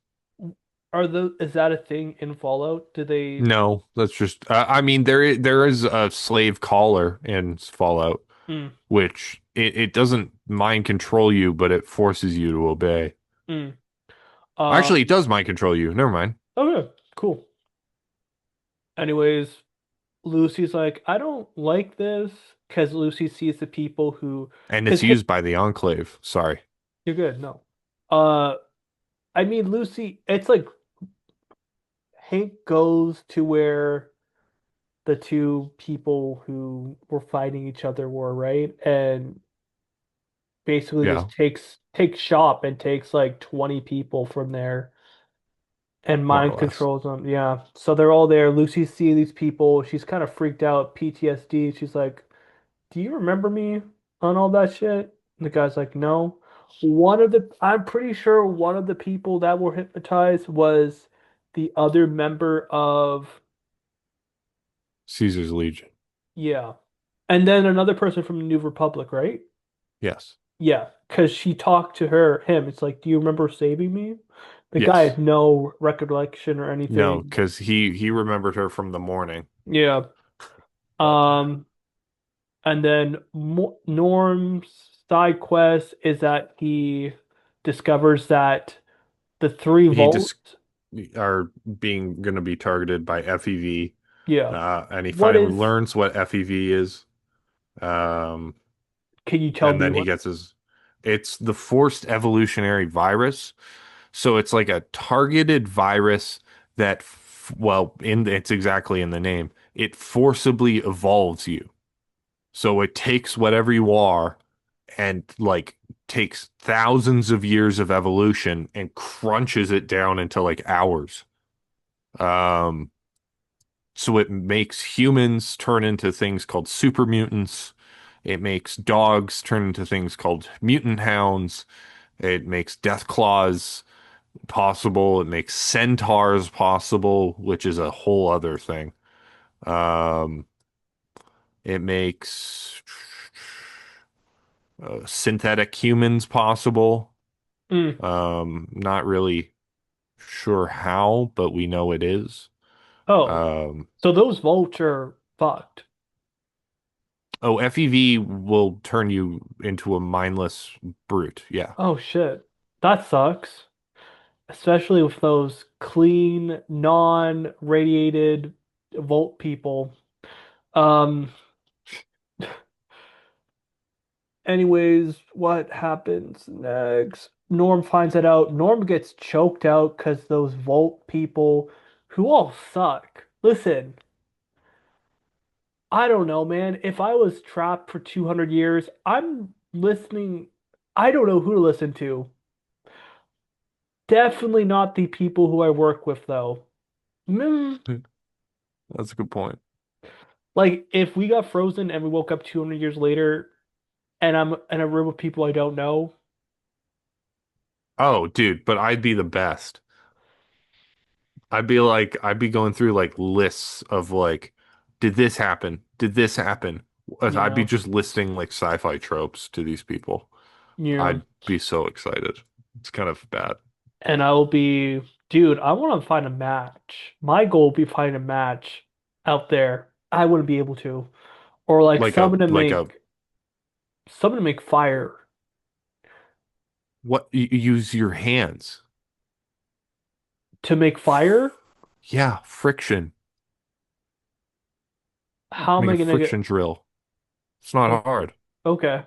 Is that a thing in Fallout? Do they, No, that's just. I mean, there is a slave caller in Fallout, mm, which it doesn't mind control you, but it forces you to obey. mm, uh, Actually, it does mind control you. Never mind. okay, cool. Anyways, Lucy's like, I don't like this because Lucy sees the people who, And because it's used by the Enclave. Sorry. you're good. No, uh, I mean Lucy. It's like Hank goes to where the two people who were fighting each other were, right? And basically Yeah, just takes shop and takes like 20 people from there and more mind or less. controls them. Yeah. So they're all there. Lucy sees these people. She's kind of freaked out, PTSD. She's like, "Do you remember me on all that shit?" And the guy's like, "No." I'm pretty sure one of the people that were hypnotized was the other member of, Caesar's Legion. yeah. And then another person from the New Republic, right? Yes. Yeah, because she talked to him. It's like, do you remember saving me? The guy Yes. had no recollection or No, anything. because he remembered her from the morning. Yeah. But Um, and then Norm's side quest is that he discovers that the three he just volts. are being going to be targeted by FEV. Yeah. And he What finally is? learns what FEV is. Um, Can you tell and me then he what? gets it's the forced evolutionary virus. So it's like a targeted virus that, well, it's exactly in the name. It forcibly evolves you. So it takes whatever you are and like takes thousands of years of evolution and crunches it down into like hours. Um, so it makes humans turn into things called super mutants. It makes dogs turn into things called mutant hounds. It makes death claws possible. It makes centaurs possible, which is a whole other thing. Um, it makes synthetic humans possible. Mm. Not really sure how, but we know it is. Oh, Um, so those volts are fucked. oh, FEV will turn you into a mindless brute. Yeah. Oh shit. That sucks. Especially with those clean, non-radiated volt people. Um, anyways, what happens next? Norm finds it out. Norm gets choked out because those Volt people who all suck. Listen, I don't know, man. If I was trapped for 200 years, I'm listening. I don't know who to listen to. Definitely not the people who I work with, though. Mm, That's a good point. like, if we got frozen and we woke up 200 years later and I'm in a room with people I don't know, Oh, dude, but I'd be the best. I'd be going through like lists of like, did this happen? Did this happen? I'd be yeah, just listing like sci-fi tropes to these people. yeah. I'd be so excited. It's kind of bad. And I'll be, dude, I want to find a match. My goal would be find a match out there. I wouldn't be able to. Or like Like a someone to make fire. what you use your hands. To make fire? Yeah, friction. How am Make I a gonna get friction drill. It's oh, not hard. okay.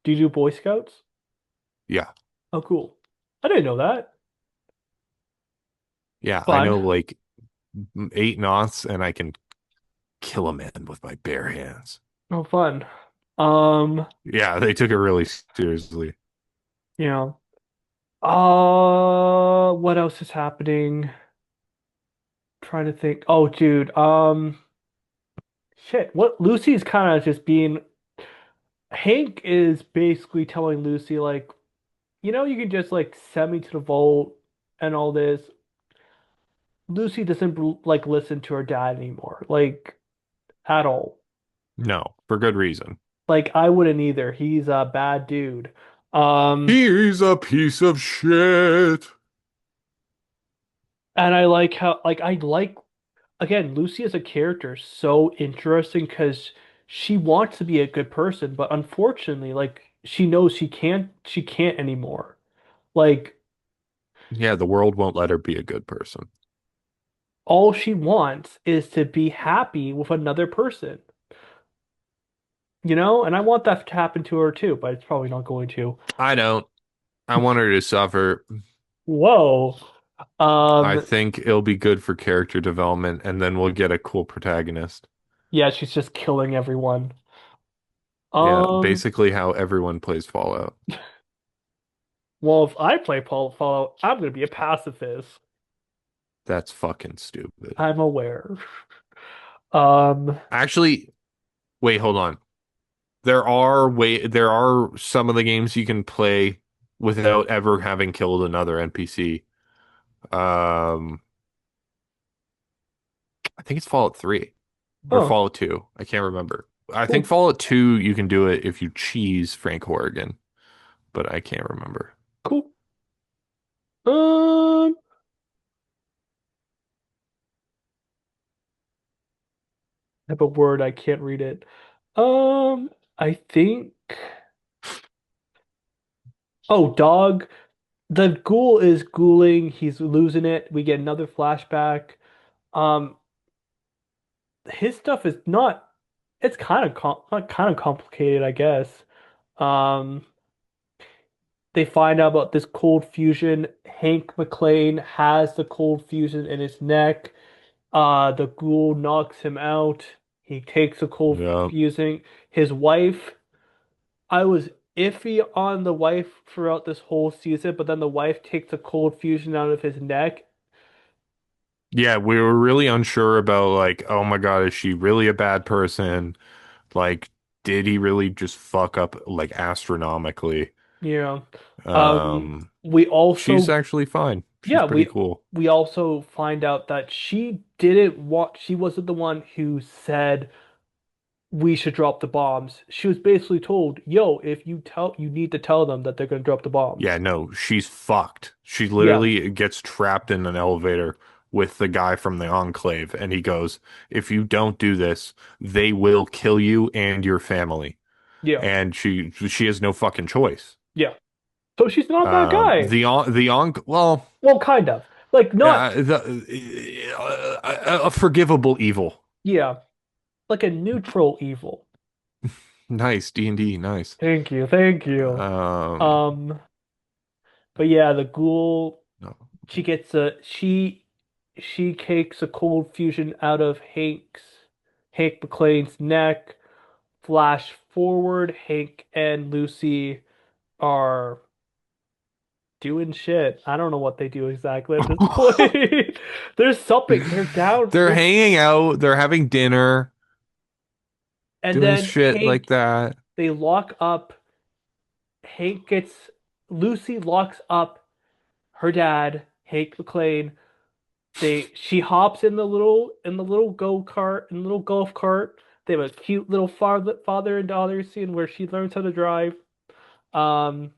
Do you do Boy Scouts? Yeah. Oh cool. I didn't know that. Yeah, I Fun. know like 8 knots and I can kill a man with my bare hands. Oh fun. Um, Yeah, they took it really seriously. you know. What else is happening? Trying to think. Oh dude, shit. What Lucy's kind of just being Hank is basically telling Lucy like you can just like send me to the vault and all this. Lucy doesn't like listen to her dad anymore, like at all. No, for good reason. Like I wouldn't either. He's a bad dude. Um, He's a piece of shit. and I like how like I like again Lucy as a character is so interesting because she wants to be a good person, but unfortunately, like she knows she can't anymore. Like, Yeah, the world won't let her be a good person. all she wants is to be happy with another person, you know? And I want that to happen to her too, but it's probably not going to. I don't. I want her to suffer. Whoa. I Um, think it'll be good for character development, and then we'll get a cool protagonist. yeah, she's just killing everyone. Yeah, Um, basically how everyone plays Fallout. well, if I play Fallout, I'm gonna be a pacifist. That's fucking stupid. I'm aware. Um, Actually, wait, hold on. There are some of the games you can play without ever having killed another NPC. Um, I think it's Fallout 3 or oh, Fallout 2. I can't remember. I think cool, Fallout 2 you can do it if you cheese Frank Horrigan, but I can't remember. cool. Um, I have a word I can't read it. I think. Oh, dog. The ghoul is ghouling. He's losing it. We get another flashback. Um, his stuff is not. It's kind of complicated, I guess. Um, they find out about this cold fusion. Hank McClane has the cold fusion in his neck. The ghoul knocks him out. He takes the cold Yeah. fusing. His wife, I was iffy on the wife throughout this whole season, but then the wife takes the cold fusion out of his neck. Yeah, we were really unsure about like, oh my God, is she really a bad person? Like, did he really just fuck up like astronomically? You know, Um, we she's also, actually fine. She's yeah, pretty we cool. we also find out that she didn't want, she wasn't the one who said we should drop the bombs. She was basically told, yo, if you tell, you need to tell them that they're gonna drop the bombs. Yeah, no, she's fucked. She Yeah, literally gets trapped in an elevator with the guy from the Enclave, and he goes, if you don't do this, they will kill you and your family. yeah, And she has no fucking choice. yeah. So she's not a bad guy. The on well, Well, kind of. Like not, a forgivable evil. yeah, like a neutral evil. Nice D&D, nice. Thank you, thank you. Um, Um, but yeah, the ghoul, no. she gets a she takes a cold fusion out of Hank McClane's neck. Flash forward, Hank and Lucy are doing shit. I don't know what they do exactly at this point. There's something. They're down. They're hanging out, they're having dinner, And doing then shit like that. they lock up. Hank gets, Lucy locks up her dad, Hank McClane. She hops in the little go-kart, in the little golf cart. They have a cute little father and daughter scene where she learns how to drive. Um,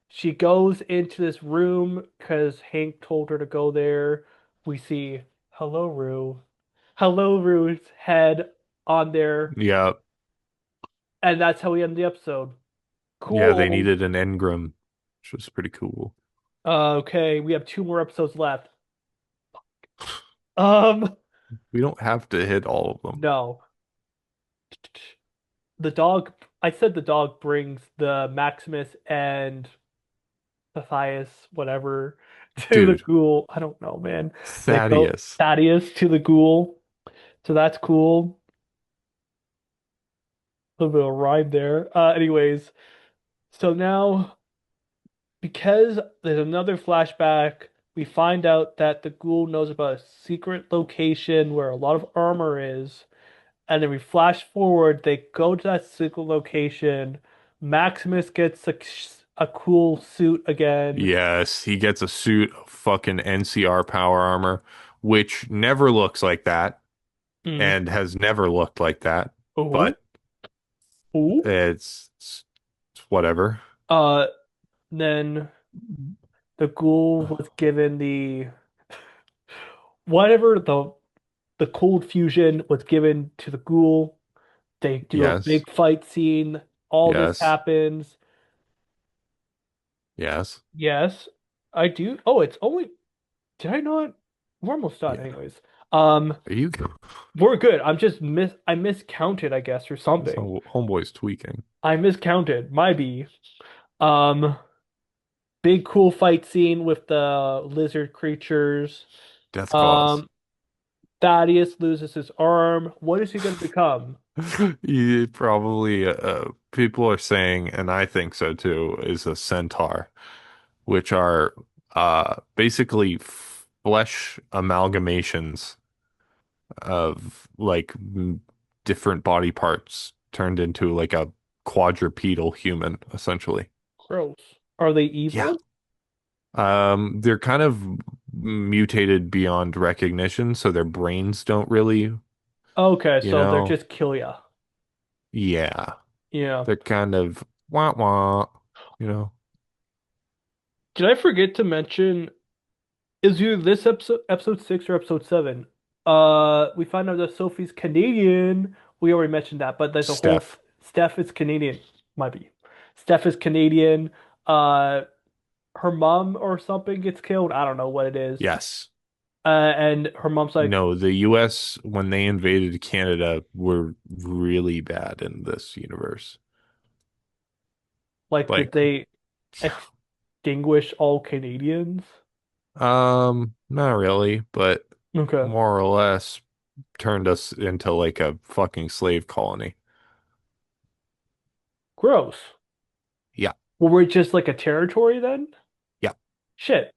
she goes into this room because Hank told her to go there. We see Hello Rue. Hello Rue's head on there, Yeah. and that's how we end the episode. Yeah, they Cool. needed an engram, which was pretty cool. Okay, we have two more episodes left. Um, We don't have to hit all of them. no. The dog, I said the dog brings the Maximus and Matthias, whatever, to the Dude, ghoul. I don't know, man. They go Thaddeus. Thaddeus to the ghoul. So that's cool. A little bit of rhyme there. Anyways, so now because there's another flashback, we find out that the ghoul knows about a secret location where a lot of armor is. And then we flash forward, they go to that secret location. Maximus gets a cool suit again. Yes, he gets a suit of fucking NCR power armor, which never looks like that Mm. and has never looked like that, Oh, but oh. it's whatever. Uh, then the ghoul was given the whatever the cold fusion was given to the ghoul. They do a Yes, big fight scene. All this yes, happens. yes. Yes, I do. Oh, it's only. Did I not? We're almost done, Yeah. anyways. Um, Are you good? we're good. I miscounted, I guess, or something. So homeboy's tweaking. I miscounted. My B. Um, big cool fight scene with the lizard creatures. Death claws. Um, Thaddeus loses his arm. What is he going to become? You probably people are saying, and I think so too, is a centaur, which are basically flesh amalgamations of like different body parts turned into like a quadrupedal human, essentially. Gross. Are they Yeah. evil? They're kind of mutated beyond recognition, so their brains don't really, Okay, you so they're know, just kill ya. yeah, Yeah. they're kind of wah wah, you know. Did I forget to mention is either this episode 6 or episode 7? We find out that Sophie's Canadian. We already mentioned that, but there's a whole Steph. Steph is Canadian. Might be. Steph is Canadian. Uh, her mom or something gets killed. I don't know what it is. Yes. And her mom's like, No, the US when they invaded Canada were really bad in this universe. did Like, they extinguish all Canadians? not really, but Okay. more or less turned us into like a fucking slave colony. Gross. Yeah. Well, we're just like a territory then? Yeah. Shit.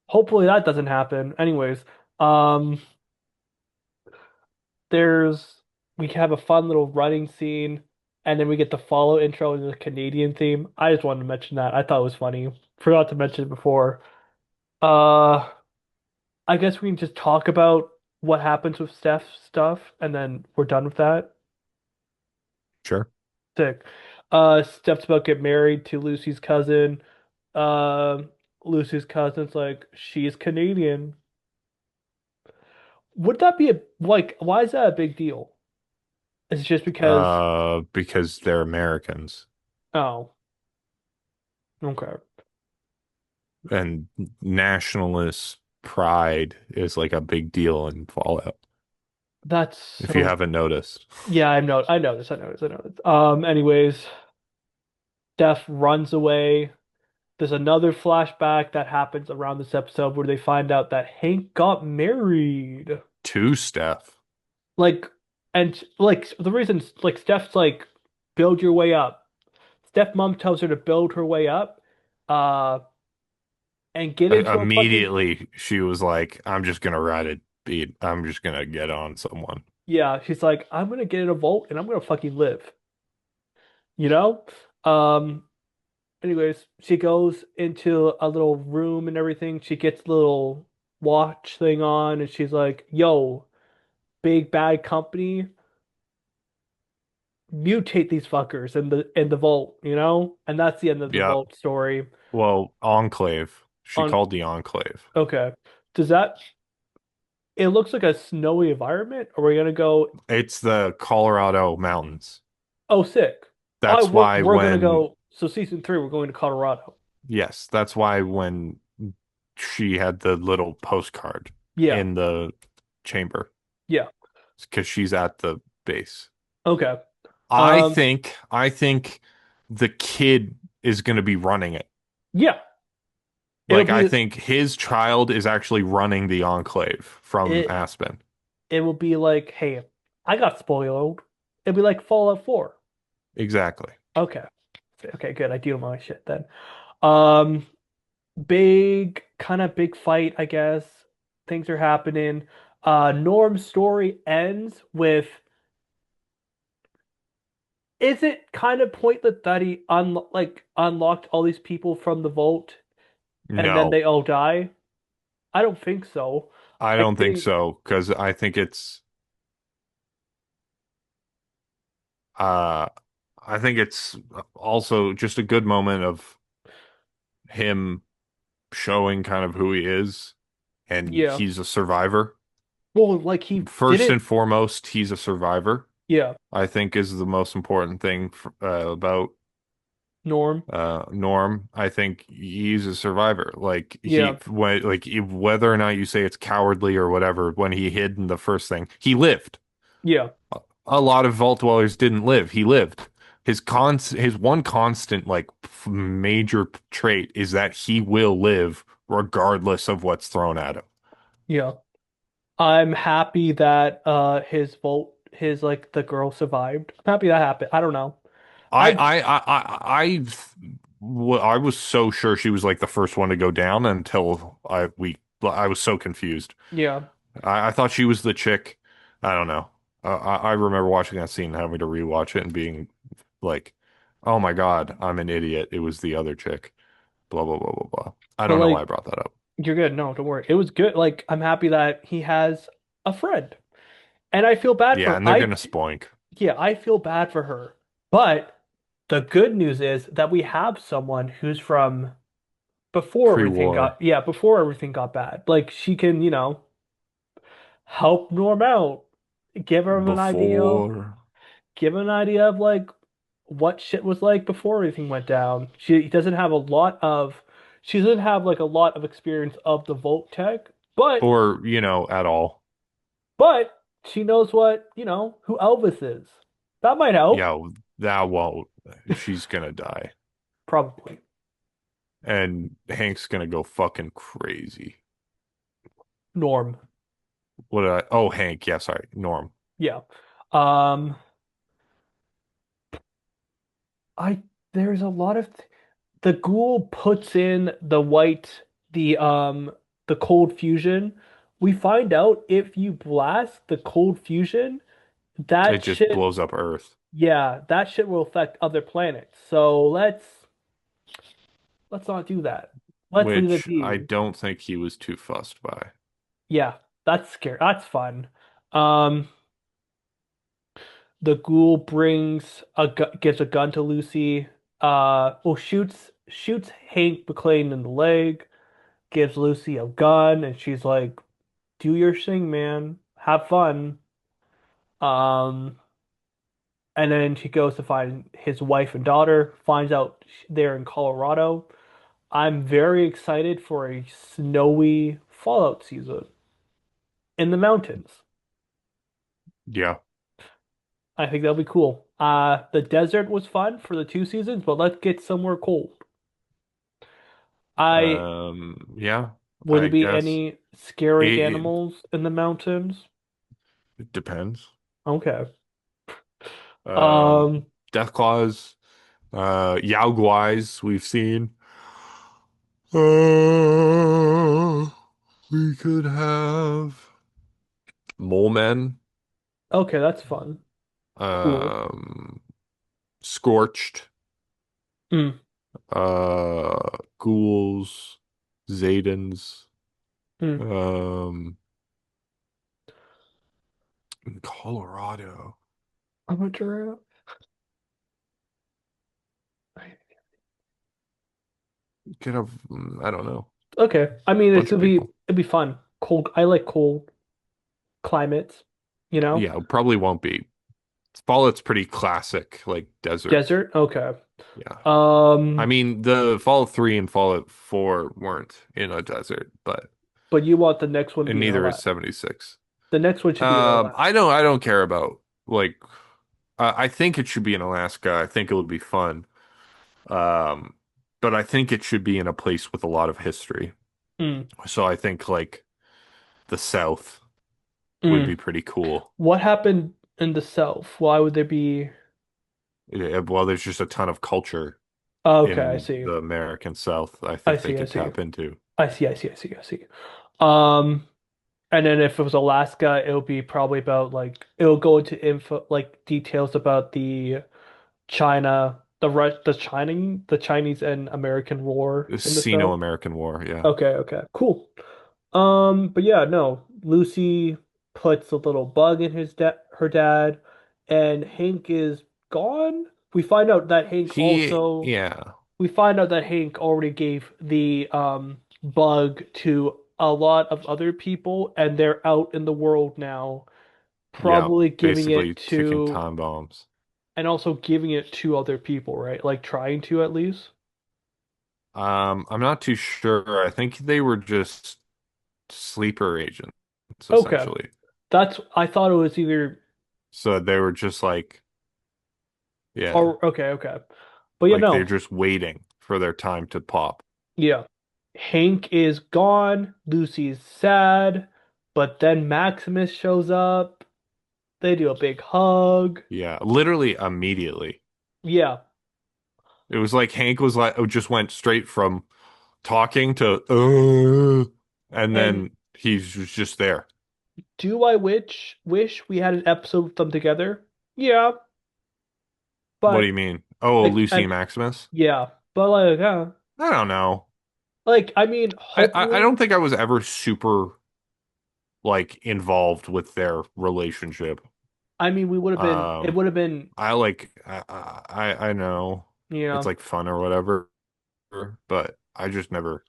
Hopefully that doesn't happen. Anyways, um, there's we have a fun little running scene, and then we get the follow intro into the Canadian theme. I just wanted to mention that. I thought it was funny. Forgot to mention it before. Uh, I guess we can just talk about what happens with Steph's stuff, and then we're done with that. Sure. Sick. Steph's about to get married to Lucy's cousin. Um, Lucy's cousin's like, she's Canadian. Would that be a like? Why is that a big deal? Is it just because? Because they're Americans Oh, okay. and nationalist pride is like a big deal in Fallout, That's if you so. haven't noticed. Yeah, I know this. I know this. I know this. Anyways, Steph runs away. There's another flashback that happens around this episode where they find out that Hank got married. To Steph. Like, and like the reason, like Steph's like, build your way up. Steph mom tells her to build her way up, uh, and get into a fucking Immediately, she was like, I'm just gonna ride it beat. I'm just gonna get on someone. yeah. She's like, I'm gonna get in a vault and I'm gonna fucking live. You know? Um, anyways, she goes into a little room and everything. She gets a little watch thing on and she's like, yo, big bad company, mutate these fuckers in the vault, you know? And that's the end of the Yeah. vault story. Well, Enclave. She On called the Enclave. okay. Does that it looks like a snowy environment? Are we gonna go It's the Colorado mountains. oh sick. Oh That's why we're gonna when, go so season three we're going to Colorado. yes, that's why when she had the little postcard Yeah, in the chamber, yeah. because she's at the base. Okay. I Um think, I think the kid is going to be running it. yeah. It'll Like, I be think his child is actually running the Enclave from it Aspen. it will be like, hey, I got spoiled. It'll be like Fallout 4. Exactly. Okay. Okay, good. I do know my shit then. Um, big kind of big fight, I guess. Things are happening. Norm's story ends with is it kind of pointless that he unlocked all these people from the vault and then No, they all die? I don't think so. I I don't think think so, because uh I think it's also just a good moment of him showing kind of who he is, and yeah. he's a survivor. Well, like he First didn't and foremost, he's a survivor, yeah. I think is the most important thing about Norm. Norm, I think he's a survivor. Like Yeah. whether or not you say it's cowardly or whatever, when he hid in the first thing, he lived. Yeah. A lot of vault dwellers didn't live. He lived. His one constant like major trait is that he will live regardless of what's thrown at him. Yeah. I'm happy that his like the girl survived. I'm happy that happened. I don't know. I I I I I I I was so sure she was like the first one to go down until I was so confused. yeah. I thought she was the chick. I don't know. I remember watching that scene and having to rewatch it and being like, "Oh my God, I'm an idiot. It was the other chick." Blah blah blah blah blah. I But don't know why I like brought that up. you're good. No, don't worry. It was good. Like I'm happy that he has a friend. And I feel bad for Yeah, her. and they're gonna spoink Yeah, I feel bad for her. But the good news is that we have someone who's from pre-war before everything got bad. Like she can, help Norm out, give her an idea, before. give her an idea of like what shit was like before everything went down. She doesn't have like a lot of experience of the Volt tech, but Or at all. but she knows who Elvis is. That might help. Yeah, that won't. She's gonna die, Probably. and Hank's gonna go fucking crazy. Norm. What did I? Oh, Hank. Yeah, sorry, Norm. Yeah. Um, I there's a lot of the ghoul puts in the cold fusion. We find out if you blast the cold fusion, It that just shit, blows up Earth, yeah, that shit will affect other planets. So let's not do that. Let's leave it which I be. don't think he was too fussed by. Yeah, that's scary. That's fun. Um, the ghoul gives a gun to Lucy. Shoots Hank McClane in the leg, gives Lucy a gun, and she's like, "Do your thing, man. Have fun." Um, and then she goes to find his wife and daughter. Finds out they're in Colorado. I'm very excited for a snowy Fallout season in the mountains. Yeah. I think that'll be cool. The desert was fun for the 2 seasons, but let's get somewhere cold. I Yeah. Will there I be guess any scary it, animals in the mountains? it depends. Okay. Um, Um, Death Claws, Yao Guais we've seen. Uh, we could have Mole Men, okay, that's fun. Cool. um, Scorched, Mm, Ghouls, Zadens, mm. um, in Colorado. I'm a giraffe. Could have, I don't know, Okay. I mean, bunch of people. it'd be fun. Cold. I like cold climates, you know? Yeah, it probably won't be. Fallout's pretty classic, like desert. Desert. Okay. Yeah. I Um, mean, the Fallout 3 and Fallout 4 weren't in a desert, but but you want the next one and being neither is Alaska. 76. The next one should be in Alaska. I don't care about like I think it should be in Alaska. I think it would be fun. Um, but I think it should be in a place with a lot of history. Mm, So I think like the South would mm. be pretty cool. What happened in the South? Why would there be? Yeah, well, there's just a ton of culture Okay, I in see. the American South. I I think they see. I could see. tap into. I see. I see. I see. I see. Um, And then if it was Alaska, it'll be probably about like it'll go into info like details about the China, the Chinese and American war The in the South. Sino-American War, yeah. Okay, okay, cool. But yeah, no. Lucy puts a little bug in her dad, and Hank is gone. He, yeah, We find out that Hank already gave the bug to a lot of other people, and they're out in the world now, yeah, probably giving it basically ticking to time bombs. and also giving it to other people, right? Like trying to at least. I'm not too sure. I think they were just sleeper agents, Okay. essentially. That's I thought it was either So they were just like, yeah, or okay, okay. But yeah, like they're no. just waiting for their time to pop. Yeah. Hank is gone, Lucy's sad, but then Maximus shows up. They do a big hug. Yeah, literally immediately. Yeah. It was like Hank was like, oh, just went straight from talking to, and And then was just there. do I wish we had an episode with them together? Yeah, What do but you mean? Oh, like Lucy and Maximus? yeah, but like I don't know. I mean, I hopefully, don't think I was ever super like involved with their relationship. I mean, we would have been. It Um, would have been, I know you it's know, like fun or whatever, but I just never,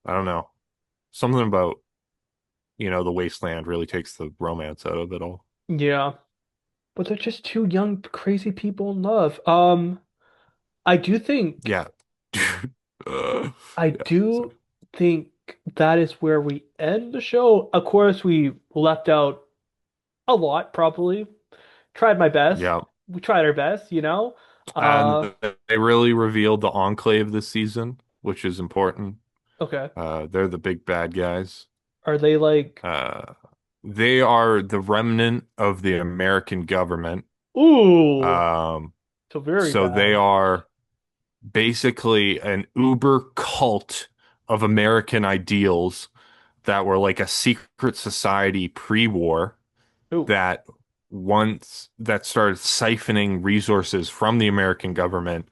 I don't know. Something about, the wasteland really takes the romance out of it all. yeah. But they're just two young, crazy people in love. I do think, Yeah. Uh, I yeah. So, do think that is where we end the show. Of course, we left out a lot, probably. Tried my best. yeah. We tried our best, you know. And Uh, they really revealed the Enclave this season, which is important. okay. They're the big bad guys. Are they like, Uh, they are the remnant of the American government. ooh, Um, so very so they bad. are basically an uber cult of American ideals that were like a secret society pre-war Ooh. that that started siphoning resources from the American government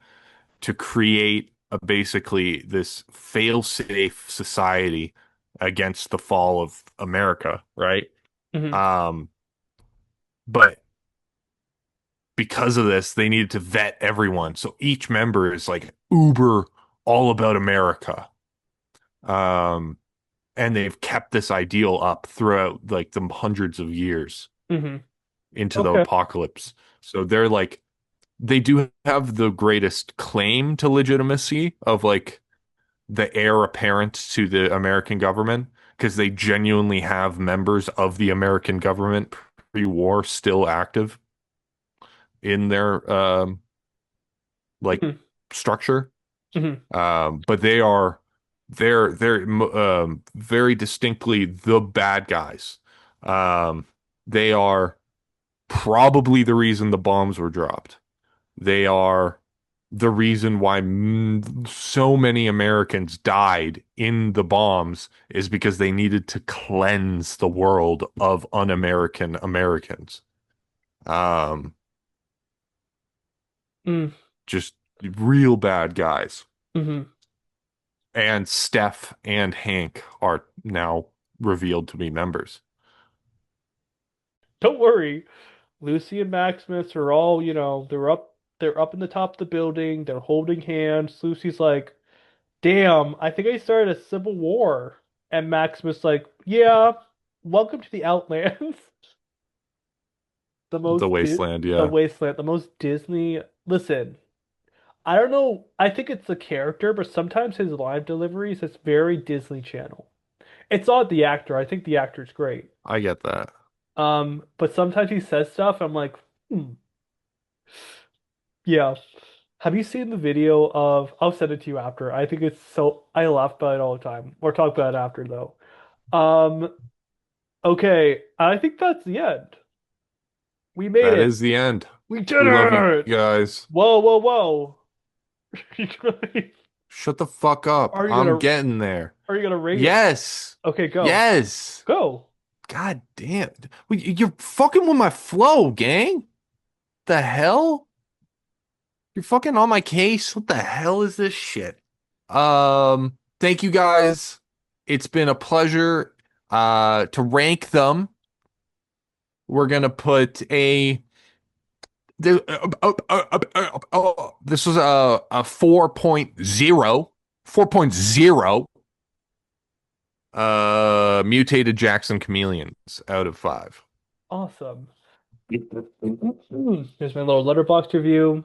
to create basically this fail-safe society against the fall of America, right? Hmm. Um, but because of this, they needed to vet everyone. So each member is like uber all about America. Um, and they've kept this ideal up throughout like the hundreds of years Hmm. into the Okay. apocalypse. So they're like they do have the greatest claim to legitimacy of like the heir apparent to the American government because they genuinely have members of the American government pre-war still active in their like Hmm. structure. Hmm. But they're very distinctly the bad guys. Um, they are probably the reason the bombs were dropped. They are the reason why so many Americans died in the bombs is because they needed to cleanse the world of un-American Americans. Um, just real bad guys. Hmm. And Steph and Hank are now revealed to be members. Don't worry. Lucy and Maximus are all, they're up in the top of the building, they're holding hands. Lucy's like, damn, I think I started a civil war. And Maximus like, yeah, welcome to the Outlands. The The most di Wasteland, the yeah. wasteland, the most Disney. Listen, I don't know. I think it's the character, but sometimes his live deliveries is very Disney Channel. It's not the actor. I think the actor's great. I get that. But sometimes he says stuff. I'm like, hmm, yeah. Have you seen the video of? I'll send it to you after. I think it's so. I laugh about it all the time. We'll talk about it after though. Um. Okay. I think that's the end. We made That it. is the end. We did We love you it. guys. Whoa, whoa, whoa. Shut the fuck up. Are you I'm gonna getting there. are you gonna rate it? Yes. Okay, go. Yes. Go. God damn. You're fucking with my flow, gang. The hell? You're fucking on my case. What the hell is this shit? Thank you guys. It's been a pleasure to rank them. We're gonna put this was a 4.0, 4.0 mutated Jackson chameleons out of 5. Awesome. Here's my little letterbox review.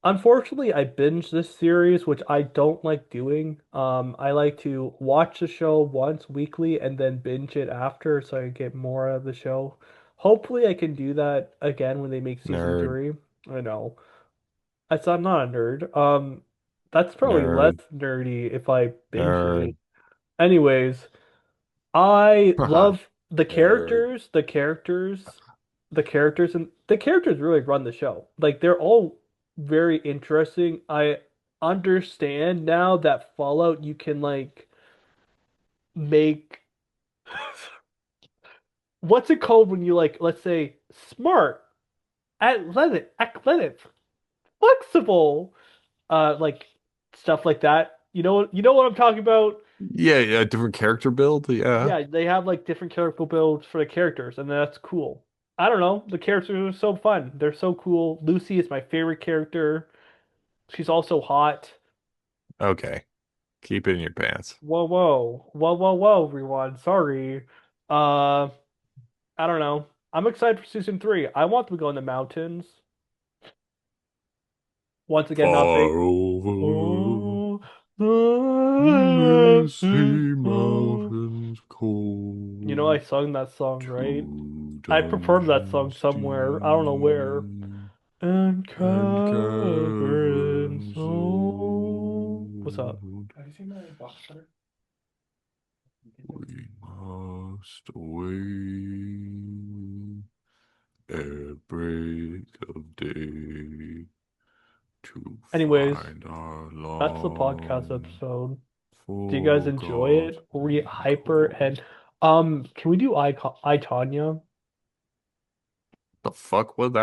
Unfortunately, I binged this series, which I don't like doing. I like to watch the show once weekly and then binge it after so I get more of the show. Hopefully, I can do that again when they make season Nerd, three. I know. I'm not a nerd. That's probably less nerd, nerdy if I binge nerd, it. Anyways, I haha, love the nerd. characters, and the characters really run the show. Like they're all very interesting. I understand now that Fallout you can like make what's it called when you like let's say smart, athletic, flexible, like stuff like that. You know what I'm talking about? Yeah, yeah, different character build. Yeah. Yeah, they have like different character builds for the characters, and that's cool. I don't know. The characters are so fun. They're so cool. Lucy is my favorite character. She's also hot. Okay. Keep it in your pants. Whoa, whoa, whoa, whoa, whoa, everyone. Sorry. Uh, I don't know. I'm excited for season three. I want them to go in the mountains. Once again, not Far big. over Oh, misty mountains you know, I cold, sung that song, right? two I performed that song dungeons somewhere. I don't know where. steep, And and covered in caverns snow. What's up? old. We must away ere break of day to Anyways, find our that's the podcast long episode. Do you guys enjoy forgotten it? Were we hyper home. and can we do I Tanya? The fuck? Where did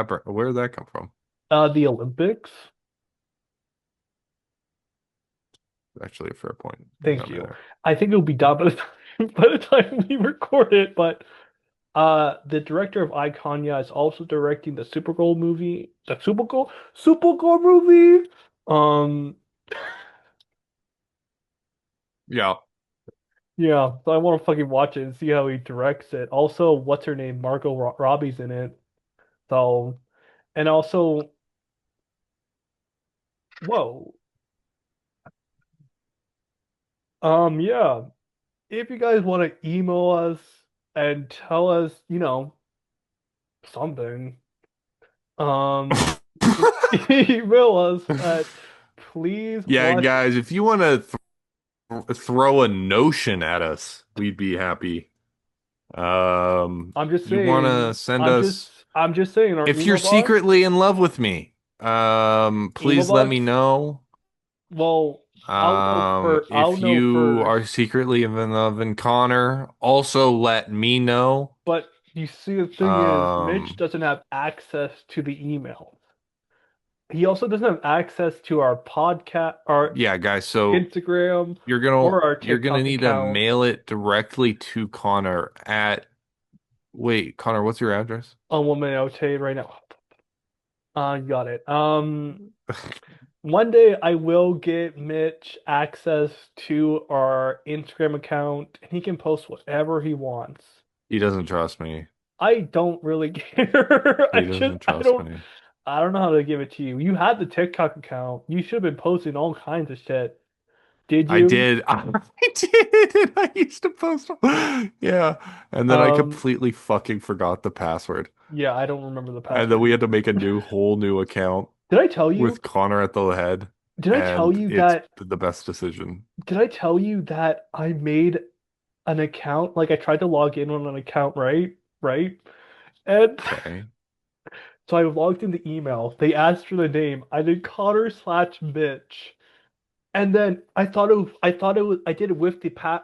that come from? The Olympics? Actually, a fair point. You Thank got me you. there. I think it'll be done by the by the time we record it, but the director of I, Tanya is also directing the Supergirl movie. The Supergirl movie? Um Yeah. Yeah, so I want to fucking watch it and see how he directs it. Also, what's her name? Robbie's in it. So, and also, whoa. Yeah. If you guys want to email us and tell us, something, um, email us at please Yeah, watch. guys, if you want to throw a notion at us, we'd be happy. I'm just You want to saying, send us I'm just saying, our if you're secretly in love with me, email please let me box. know. Well, I'll If know you first. are secretly in love with Connor, also let me know. But you see, the thing is, Mitch Um, doesn't have access to the email. He also doesn't have access to our podcast, our yeah, guys, so Instagram, you're gonna or our you're gonna TikTok need to account. mail it directly to Connor at wait, Connor, what's your address? One minute, I'll tell you right now. Got it. One day I will get Mitch access to our Instagram account, and he can post whatever he wants. He doesn't trust me. I don't really care. He doesn't trust me. I don't know how to give it to you. You had the TikTok account. You should have been posting all kinds of shit. Did I you? did. I did. I used to post. Yeah. And then I Um, completely fucking forgot the password. yeah, I don't remember the And then password we either. had to make a whole new account Did I tell you? with Connor at the head. Did I tell And you it's that? the best decision. Did I tell you that I made an account? Like I tried to log in on an account, right? Right? And Okay. so I logged in the email. They asked for the name. I did Connor/Mitch. And then I thought it was I did it with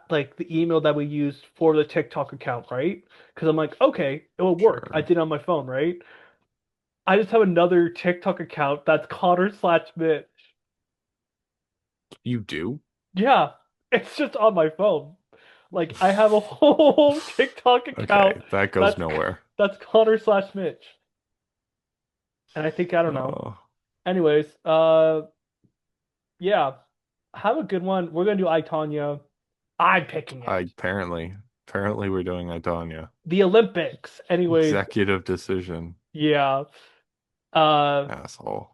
like the email that we used for the TikTok account, right? Because I'm like, okay, it will work. I Sure. did it on my phone, right? I just have another TikTok account that's Connor/Mitch. You do? Yeah, it's just on my phone. Like I have a whole TikTok account Okay. That goes that's nowhere. that's Connor/Mitch. And I think I don't know. Oh, Anyways, yeah. Have a good one. We're gonna do I, Tanya. I'm picking I it. apparently. Apparently we're doing Idania. The Olympics. Anyways, Executive decision. yeah. Uh, Asshole.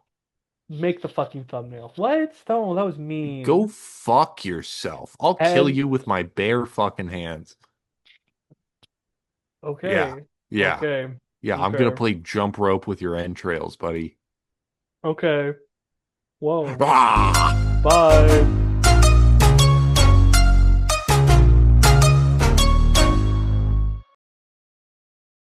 make the fucking thumbnail. What? No, that was Go mean. fuck yourself. I'll kill And you with my bare fucking hands. Yeah. okay, Yeah. okay, Yeah. I'm gonna okay, play jump rope with your entrails, buddy. okay. Whoa. Ah! Bye.